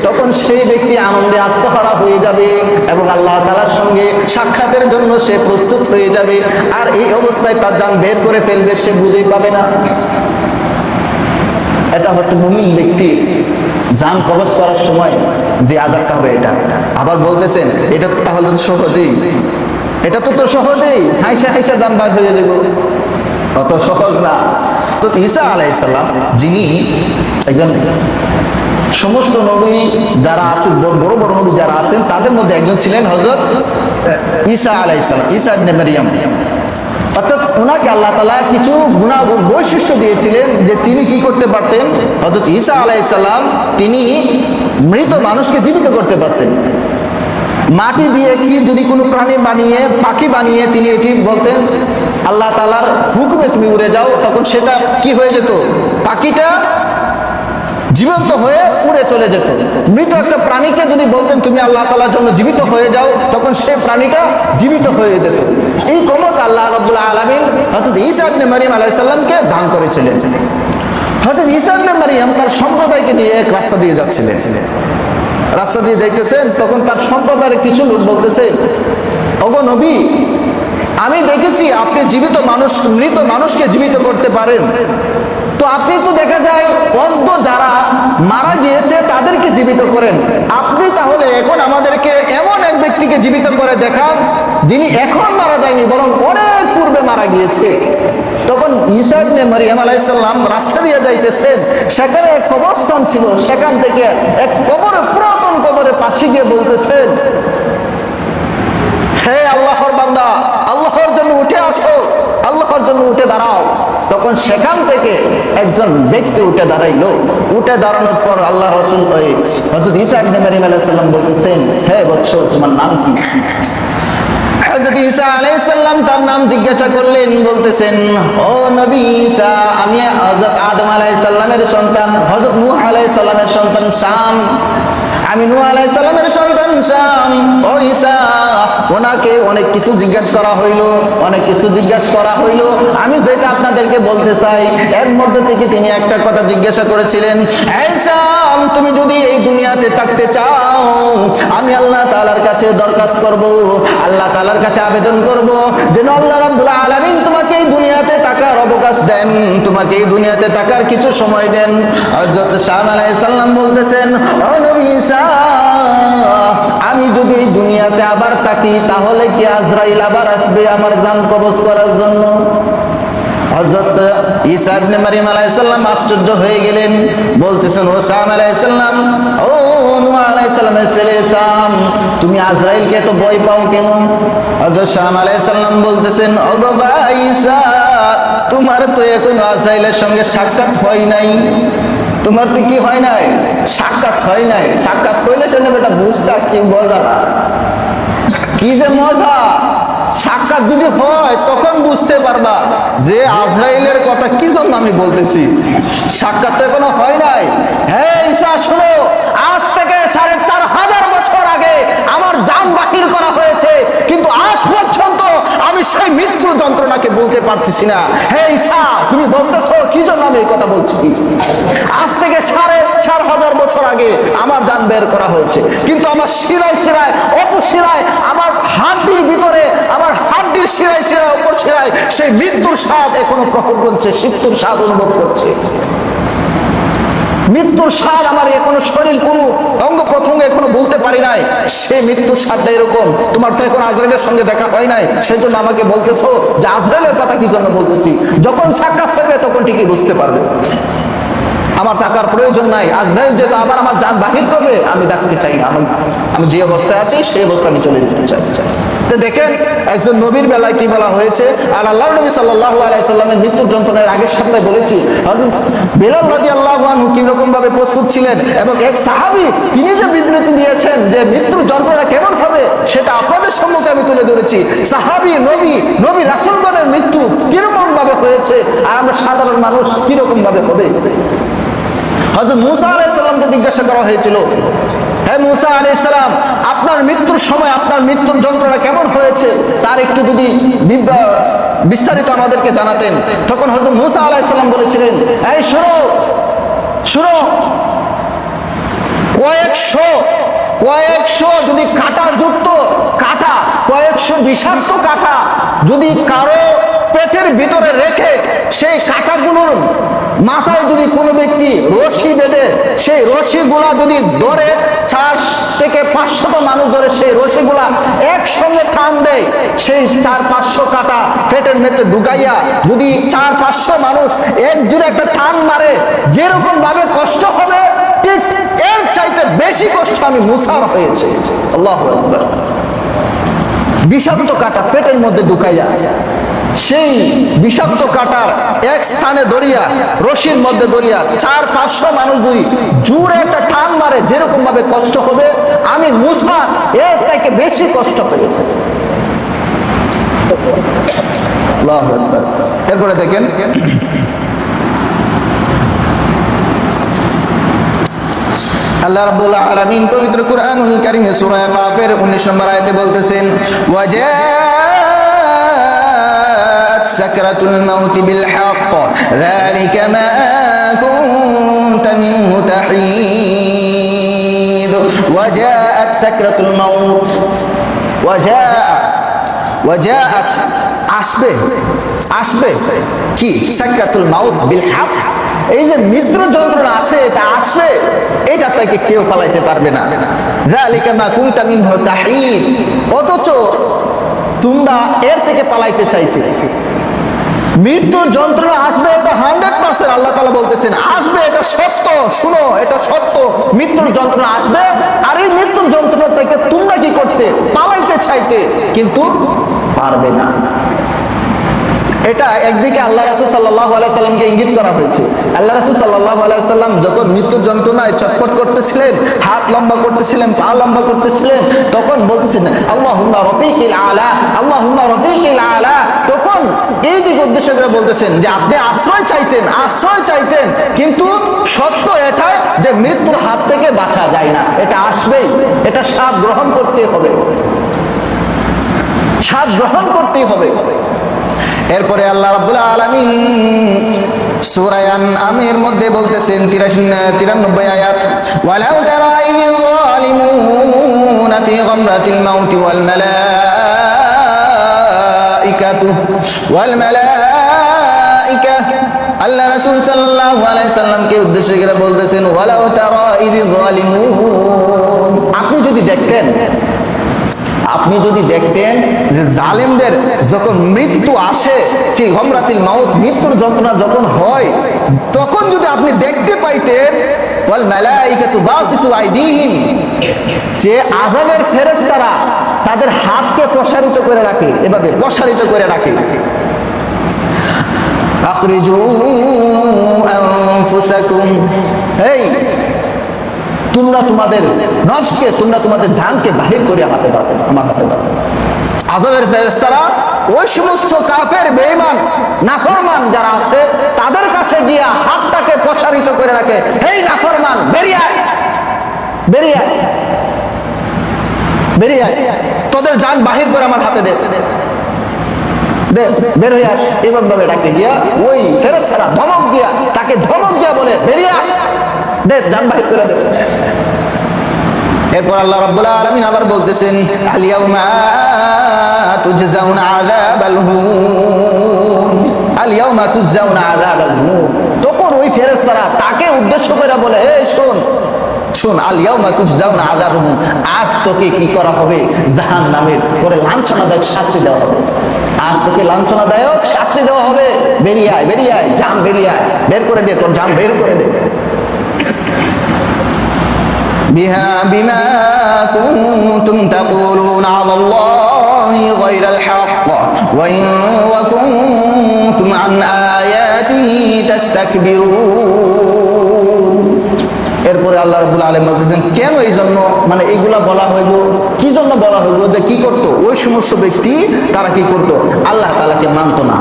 তখন সেই ব্যক্তি আনন্দে আত্মহারা হয়ে যাবে এবং আল্লাহ তাআলার সঙ্গে সাক্ষাতের জন্য সে প্রস্তুত হয়ে যাবে। আর এই অবস্থায় তার জান বের করে ফেলবে, সে বুঝেই পাবে না। এটা হচ্ছে মুমিন ব্যক্তি জান কবজ করার সময় যে আযাবটা হবে এটা। আবার বলতেছেন এটা তো তাহলে তো সহজেই, এটা তো সহজেই হাইসা হাইসা জান বার হয়ে যাবে, অত সহজ না। তো ঈসা আলাইহিস সালাম, যিনি একজন সমস্ত নবী যারা আছেন, বড় বড় নবী যারা আছেন তাদের মধ্যে একজন ছিলেন হযরত ঈসা আলাইহিস সালাম, ঈসা ইবনে মারইয়াম। অর্থাৎ ওনাকে আল্লাহ তাআলা কিছু গুণাগুণ বৈশিষ্ট্য দিয়েছিলেন যে তিনি কি করতে পারতেন। হযরত ঈসা আলাইহিস সালাম তিনি মৃত মানুষকে জীবিত করতে পারতেন। মাটি দিয়ে কি যদি কোনো প্রাণী বানিয়ে, পাখি বানিয়ে তিনি এটি বলতেন আল্লাহ তাআলার হুকুমে তুমি উড়ে যাও, তখন সেটা কি হয়ে যেত, পাখিটা জীবন্ত হয়ে উড়ে চলে যেত। মৃত একটা প্রাণীকে যদি বলতেন তুমি আল্লাহ তাআলার জন্য জীবিত হয়ে যাও, তখন সেই প্রাণীটা জীবিত হয়ে যেত। এই ক্ষমতা আল্লাহ রাব্বুল আলামিন হযরত ঈসা ইবনে মারইয়াম আলাইহিস সালামকে দান করেছিলেন। হযরত ঈসা ইবনে মারইয়াম তার সম্প্রদায়কে নিয়ে এক রাস্তা দিয়ে যাচ্ছিলেন, রাস্তা দিয়ে যাইতেছেন, তখন তার সম্প্রদায়ের কিছু লোক বলতেছে, ওগো নবী, আমি দেখেছি আপনি জীবিত মানুষ, মৃত মানুষকে জীবিত করতে পারেন, তো আপনি তো দেখা যায় অন্ধ যারা মারা গিয়েছে তাদেরকে জীবিত করেন, আপনি তাহলে এখন আমাদেরকে এমন এক ব্যক্তিকে জীবিত করে দেখান যিনি এখন মারা যায়নি বরং অনেক পূর্বে মারা গিয়েছে। তখন ঈসা ইবনে মারইয়াম আলাইহিস সালাম রাস্তা দিয়ে যাইতেছেন, সেখানে এক কবরস্থান ছিল, সেখান থেকে এক কবরে, পুরাতন কবরের পাশে গিয়ে বলতেছেন, হে আল্লাহর বান্দা, আল্লাহর জন্য উঠে আসো, আল্লাহর জন্য উঠে দাঁড়াও। তখন সেখান থেকে একজন ব্যক্তি উঠে দাঁড়াইলো, উঠে দাঁড়ানোর পর আল্লাহ রাসূল হযরত ঈসা ইবনে মারইয়াম আলাইহিস সালাম বলতেছেন, হে বৎস, তোমার নাম কি? হযরত ঈসা আলাইহিস সালাম তার নাম জিজ্ঞাসা করলেন, বলতেছেন, ও নবী ঈসা, আমি হযরত আদম আলাইহিস সালামের সন্তান, হযরত নূহ আলাইহিস সালামের সন্তান শাম, আমি নূহ আলাইহিস সালামের সন্তান শাম। ও ঈসা, ওনাকে অনেক কিছু জিজ্ঞাসা করা হইল, অনেক কিছু জিজ্ঞাসা করা হইল, আমি যেটা আপনাদেরকে বলতে চাই এর মধ্যে থেকে তিনি একটা কথা জিজ্ঞাসা করেছিলেন, এই শাম, তুমি যদি এই দুনিয়াতে থাকতে চাও, আমি আল্লাহ তাআলার কাছে দরখাস্ত করব, আল্লাহ তাআলার কাছে আবেদন করব যেন আল্লাহ রাব্বুল আলামিন তোমাকে এই দুনিয়াতে থাকার অবকাশ দেন, তোমাকে এই দুনিয়াতে থাকার কিছু সময় দেন। হযরত শাম আলাইহিস সালাম বলতেছেন, ও নবী ঈসা, আমি যদি এই দুনিয়াতে আবার থাকি তাহলে কি আজরাইল আবার আসবে আমার জান কবজ করার জন্য? হযরত ঈসা ইবনে মারইয়াম আলাইহিস সালাম আশ্চর্য হয়ে গেলেন, বলতেছেন ও সাম আলাইহিস সালাম, ও নূহ আলাইহিস সালামের ছেলে সাম, তুমি আজরাইলকে এত ভয় পাও কেন? হযরত সাম আলাইহিস সালাম বলতেছেন, ও গো ভাই ঈসা, তোমার তো এখনো আজরাইলের সঙ্গে সাক্ষাৎ হয় নাই। তোমার তো কি হয় নাই? সাক্ষাৎ হয় নাই। সাক্ষাৎ হইলে সে নেবে, এটা বুঝতা কি মজাটা, কি যে মজা। সাক্ষাৎ যদি হয় তখন বুঝতে পারবা যে আজরাইলের কথা কি জন্য আমি বলতেছি। সাক্ষাৎ তো এখনো হয় নাই। হ্যাঁ ঈসা শোনো, আজ থেকে 4500 বছর আগে আমার জান বাহির করা হয়েছে, কিন্তু আজ পর্যন্ত আমি সেই মৃত্যু যন্ত্রণাকে বলতে পারতেছি না। হে ঈসা, তুমি বলতেছো কি জন্য আমি এই কথা বলছি? আজ থেকে 4500 বছর আগে আমার জান বের করা হয়েছে, কিন্তু আমার শিরায় শিরায়, অপশিরায়, আমার হাড্ডির ভিতরে, আমার হাড্ডির শিরায় শিরায়, অপর শিরায় সেই মৃত্যুর স্বাদ এখনো প্রহর করছে, মৃত্যুর স্বাদ অনুভব করছে। মৃত্যুর স্বাদ আমার এখনো শরীর কোনো অঙ্গ প্রত্যঙ্গ এখনো বলতে পারি নাই, সেই মৃত্যুর স্বাদটা এরকম। তোমার তো এখন আজরাইলের সঙ্গে দেখা হয় নাই, সেই জন্য আমাকে বলতেছো যে আজরাইলের কথা কি জন্য বলতেছি। যখন সাক্ষাৎ হবে তখন ঠিকই বুঝতে পারবে। আমার টাকার প্রয়োজন নাই, আজরাইল যেহেতু আবার আমার জান বাহির করবে, আমি ডাকতে চাই না। আমি যে অবস্থায় আছি সেই অবস্থা আমি চলে যেতে চাই। তো দেখেন একজন নবীর বেলায় কি বলা হয়েছে। আর আল্লাহর নবী সাল্লাল্লাহু আলাইহি সাল্লামের মৃত্যুর যন্ত্রণার আগের সপ্তাহে বলেছি হযরত বিলাল রাদিয়াল্লাহু আনহু কি রকম ভাবে প্রস্তুত ছিলেন, এবং এক সাহাবী তিনি যে বিবৃতি দিয়েছেন যে মৃত্যুর যন্ত্রণা কেমন হবে, সেটা আপনাদের সম্মুখে আমি তুলে ধরেছি। সাহাবী, নবী রাসূলগণের মৃত্যু কিরকম ভাবে হয়েছে, আর আমরা সাধারণ মানুষ কিরকম ভাবে হবে। হযরত মূসা আলাইহিস সালামকে জিজ্ঞাসা করা হয়েছিল, হে মূসা আলাইহিস সালাম, আপনার মৃত্যুর সময় আপনার মৃত্যুর যন্ত্রণা কেমন হয়েছে তার একটু যদি বিস্তারিত আমাদেরকে জানাতেন। তখন হযরত মূসা আলাইহিস সালাম বলেছিলেন, এই শুনো, কয়েকশো যদি কাঁটাযুক্ত কাঁটা, কয়েকশো বিষাক্ত কাঁটা যদি কারো পেটের ভিতরে রেখে সেই কাঁটাগুলোর মাথায় যদি কোনো ব্যক্তি রশি বেঁধে, সেই রশিগুলা যদি ধরে 4 থেকে 500 মানুষ ধরে সেই রশিগুলা একসঙ্গে টান দেয়, সেই 400-500 কাঁটা পেটের মধ্যে ঢুকাইয়া যদি 400-500 মানুষ একজোড়ে একটা টান মারে, যেরকম ভাবে কষ্ট হবে ঠিক এর চাইতে বেশি কষ্ট আমি মূসার হয়েছে। আল্লাহু আকবার। বিষাক্ত কাঁটা পেটের মধ্যে ঢুকাইয়া সেই বিষাক্ত কাঁটার এক স্থানে ধরিয়া, রশির মধ্যে ধরিয়া 400-500 মানুষ যদি জোরে একটা টান মারে, যেরকম ভাবে কষ্ট হবে আমি মূসা এর থেকে বেশি কষ্ট পেয়েছি। আল্লাহু আকবার। এরপরে দেখেন আল্লাহ রাব্বুল আলামিন পবিত্র কুরআনুল কারীমে সূরা কাফের 19 নম্বর আয়াতে বলতেছেন, ওয়াজাআত সাকরাতুল মাউত বিল হক যালিকা মা কুনতা মিনহু তাহিদ। ওয়াজাআত সাকরাতুল মাউত, ওয়াজাআত আসবে কি? সাকরাতুল মাউত বিল হক, এই যে মৃত্যু যন্ত্রণা আছে এটা আসবে, এটা তাকে কেউ পালাইতে পারবে না। যালিকা মা কুনতা মিনহু তাহিদ, অথচ তোমরা এর থেকে পালাইতে চাইতে। মৃত্যুর যন্ত্রণা আসবে, এটা 100% আল্লাহ তাআলা বলতেছেন আসবে, এটা সত্য। শুনো, এটা সত্য, মৃত্যুর যন্ত্রণা আসবে। আর এই মৃত্যুর যন্ত্রণা থেকে তোমরা কি করতে? পালাইতে চাইতে, কিন্তু পারবে না। এটা একদিকে আল্লাহ রাসূল সাল্লাল্লাহু আলাইহি সাল্লামকে ইঙ্গিত করা হয়েছে। আল্লাহ রাসূল সাল্লাল্লাহু আলাইহি সাল্লাম যখন মৃত্যুর যন্ত্রণায় ছটফট করতেছিলেন, হাত লম্বা করতেছিলেন, পা লম্বা করতেছিলেন, তখন বলতেছিলেন আল্লাহুম্মা রফিকিল আলা, আল্লাহুম্মা রফিকিল আলা। তখন এই দিক উদ্দেশ্য করে বলতেছেন যে আপনি আশ্রয় চাইতেন, কিন্তু সত্য এটাই যে মৃত্যুর হাত থেকে বাঁচা যায় না, এটা আসবেই, এটা স্বাদ গ্রহণ করতে হবে, স্বাদ গ্রহণ করতেই হবে। এরপরে আল্লাহ রাব্বুল আলামিন সূরা আনআমের মধ্যে বলতেছেন 93 আয়াত, ওয়ালাউ তারা ইযিল যালিমুনা ফি গামরাতিল মাউতি ওয়াল মালাইকা। আল্লাহ রাসূল সাল্লাল্লাহু আলাইহি সাল্লামকে উদ্দেশ্য করে বলতেছেন ওয়ালাউ তারা ইযিল যালিমুন, আপনি যদি দেখতেন, আপনি যদি দেখতেন যে জালেমদের যখন মৃত্যু আসে, সেই গমরাতিল মাউত, মৃত্যুর যন্ত্রণা যখন হয়, তখন যদি আপনি দেখতে পাইতেন ওয়াল মালাইকাতু বাসিতু আইদিহিম, যে আযাবের ফেরেশতারা তাদের হাতকে প্রসারিত করে রাখে, এভাবে প্রসারিত করে রাখে, আখরিজু আনফুসাকুম, এই তোমরা তোমাদের নফসকে, তোমরা তোমাদের জানকে বাহির করে হাতে দাও, আমার হাতে দাও। আযাবের ফেরেশতারা ওই সমস্ত কাফের, বেঈমান, নাফরমান যারা আছে তাদের কাছে গিয়া হাতটাকে প্রসারিত করে রাখে, এই নাফরমান বেরিয়ে আয়, বেরিয়ে আয়, বেরিয়ে আয়, তোদের জান বাহির করে আমার হাতে দে, দে, বের হয়ে আস। এমন ভাবে ডাকে গিয়া ওই ফেরেশতারা ধমক দিয়া, তাকে ধমক দিয়া বলে বেরিয়ে আয়, দে, জান বাহির করে দে। এরপর আল্লাহ রাব্বুল আলামিন আবার বলতেছেন আল ইয়াউমা তুজজাউনা আযাবাল হুন, আল ইয়াউমা তুজজাউনা আযাবাল হুন। তখন ওই ফেরেশতারা তাকে উদ্দেশ্য করে বলে, এই শোন শোন, আল ইয়াউমা তুজজাউনা আযাবাল হুন, আজ তোকে কি করা হবে, জাহান্নামের তোরে লাঞ্ছনাদায়ক শাস্তি দেওয়া হবে, আজ তোকে লাঞ্ছনাদায়ক শাস্তি দেওয়া হবে, বেরিয়ে আয়, বেরিয়ে আয়, জান বেরিয়ে আয়, বের করে দে, তোর জান বের করে দে। বিমা কুনতুম তাকুলুনা আলাল্লাহি গায়রাল হক ওয়া কুনতুম আন আয়াতিহি তাস্তাকবিরুন। এরপরে আল্লাহ রাব্বুল আলামিন বলতেছেন কেন এই জন্য, মানে এইগুলা বলা হইল, কি জন্য বলা হইল, যে কি করত ওই সমস্ত ব্যক্তি, তারা কি করত, আল্লাহ তাআলাকে মানতো না,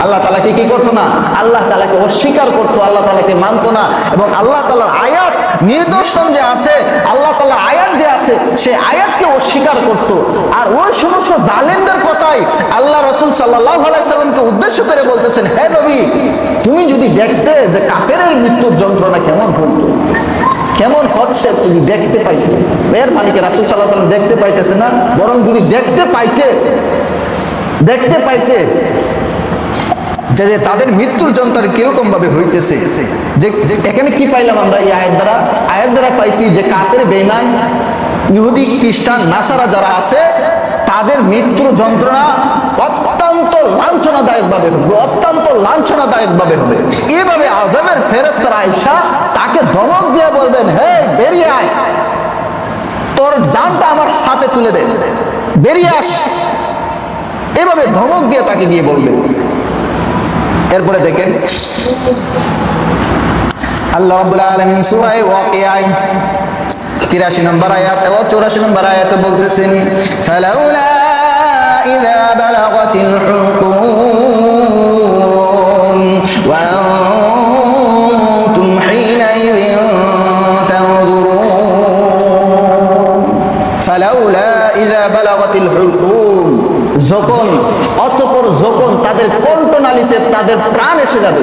আল্লাহ তাআলাকে কি করতো না, আল্লাহ তাআলাকে অস্বীকার করতো, আল্লাহ তাআলাকে মানতো না, এবং আল্লাহ তাআলার আয়াত নিদর্শন যে আছে, আল্লাহ তাআলার আয়াত যে আছে, সেই আয়াতকে অস্বীকার করতো। আর ওই সমস্ত জালেমদের কথাই আল্লাহ রাসূল সাল্লাল্লাহু আলাইহি সাল্লামকে উদ্দেশ্য করে বলতেছেন, হে নবী, তুমি যদি দেখতে যে কাফেরের মৃত্যুর যন্ত্রণা কেমন হতো, কেমন হচ্ছে, তুমি দেখতে পাইতে, এর মালিকের রাসূল সাল্লাল্লাহু আলাইহি সাল্লাম দেখতে পাইতেছে না, বরং যদি দেখতে পাইতে যে তাদের মৃত্যুর যন্ত্রণা কিরকম ভাবে হইতেছে। যে এখানে কি পাইলাম আমরা এই আয়াত দ্বারা পাইছি যে কাফের, বেঈমান, ইহুদি, খ্রিস্টান, নাসারা যারা আছে তাদের মৃত্যুর যন্ত্রণা অত্যন্ত লাঞ্ছনাদায়ক ভাবে হবে, অত্যন্ত লাঞ্ছনাদায়ক ভাবে হবে। এইভাবে আযাবের ফেরেশতারা আয়েশা তাকে ধমক দিয়ে বলবেন, হে বেরিয়ে আয়, তোর জানটা আমার হাতে তুলে দে, বেরিয়ে আস, এভাবে ধমক দিয়ে তাকে গিয়ে বলবে। এরপরে দেখেন আল্লাহ রাব্বুল আলামিন সূরা ওয়াকিয়া 83 নম্বর আয়াত ও 84 নম্বর আয়াতে বলতেছেন, ফালাউলা ইযা বালাগাতিল হুলকুম ওয়া আনতুম হিনাইযিন তানজুরুন, ফালাউলা ইযা বালাগাতিল হুলকুম, যখন তাদের কণ্ঠনালীতে তাদের প্রাণ এসে যাবে,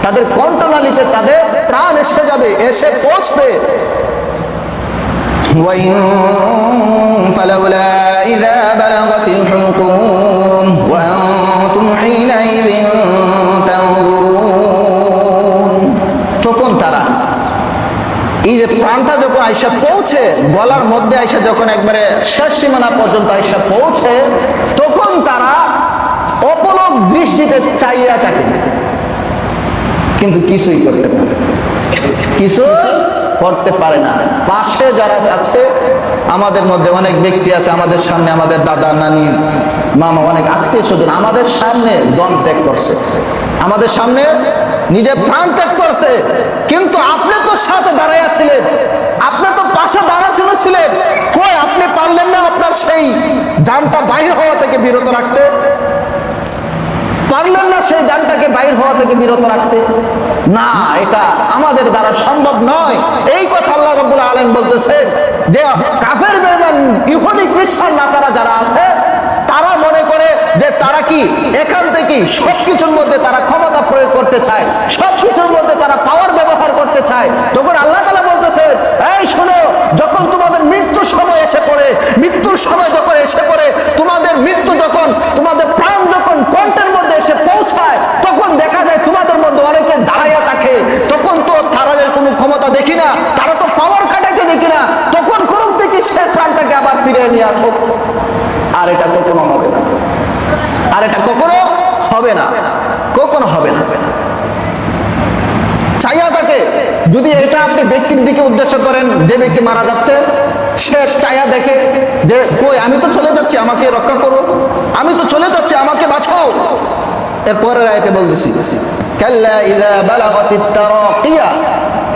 তাদের কণ্ঠনালীতে তাদের প্রাণ এসে যাবে, এসে পৌঁছবে, ফালাউলা ইযা বালাগাতিল হুলকুম ওয়া আনতুম হিনাইযিন তানজুরুন, তখন তারা এই যে প্রাণটা যখন আয়েশা পৌঁছে, গলার মধ্যে আয়েশা যখন একবারে শেষ সীমানা পর্যন্ত আয়েশা পৌঁছে, তখন তারা অপলক দৃষ্টিতে চাইয়া থাকে, কিন্তু কিছুই করতে পারে, কিছু করতে পারে না। পাশে যারা আছে, আমাদের মধ্যে অনেক ব্যক্তি আছে, আমাদের সামনে আমাদের দাদা, নানি, মামা, অনেক আত্মীয় স্বজন আমাদের সামনে দম ত্যাগ করছে, আমাদের সামনে নিজে প্রাণ ত্যাগ করছে, কিন্তু আপনি তো সাথে দাঁড়াইয়া ছিলেন, আপনি তো পাশে দাঁড়ানো ছিলেন, কই আপনি পারলেন না আপনার সেই জানটা বাহির হওয়া থেকে বিরত রাখতে, পারলেন না সেই জানটাকে বাহির হওয়া থেকে বিরত রাখতে? না, এটা আমাদের দ্বারা সম্ভব নয়। এই কথা আল্লাহ রাব্বুল আলামিন বলতেছে যে কাফের, বেঈমান, ইহুদি, খ্রিস্টান, নাসারা যারা আছে তারা মনে করে যে তারা কি এখান থেকে সবকিছুর মধ্যে তারা ক্ষমতা প্রয়োগ করতে চায়, সবকিছুর মধ্যে তারা পাওয়ার ব্যবহার করতে চায়। তখন আল্লাহ তাআলা বলতেছে, এই শোনো, যখন তোমাদের মৃত্যুর সময় এসে পড়ে, মৃত্যুর সময় যখন এসে পড়ে, তোমাদের মৃত্যু যখন, তোমাদের প্রাণ যখন কণ্ঠের মধ্যে এসে পৌঁছায়, তখন দেখা যায় তোমাদের মধ্যে অনেকে দাঁড়াইয়া থাকে, তখন তো তাদের কোনো ক্ষমতা দেখি না, তারা তো পাওয়ার কাটাইতে দেখি না, তখন কোন থেকে সে প্রাণটাকে আবার ফিরে নিয়ে আসো। আর এটা কখনো হবে না, আর এটা কখনো হবে না, কখনো হবে না। চাইয়া থাকে যদি এটা আপনি ব্যক্তির দিকে উদ্দেশ্য করেন, যে ব্যক্তি মারা যাচ্ছে সে চাইয়া দেখে যে কই আমি তো চলে যাচ্ছি, আমাকে রক্ষা করো, আমি তো চলে যাচ্ছি, আমাকে বাঁচাও। এর পরের আয়াতে বলতেছি কাল্লা ইযা বালাগাতিত তারাকিয়া,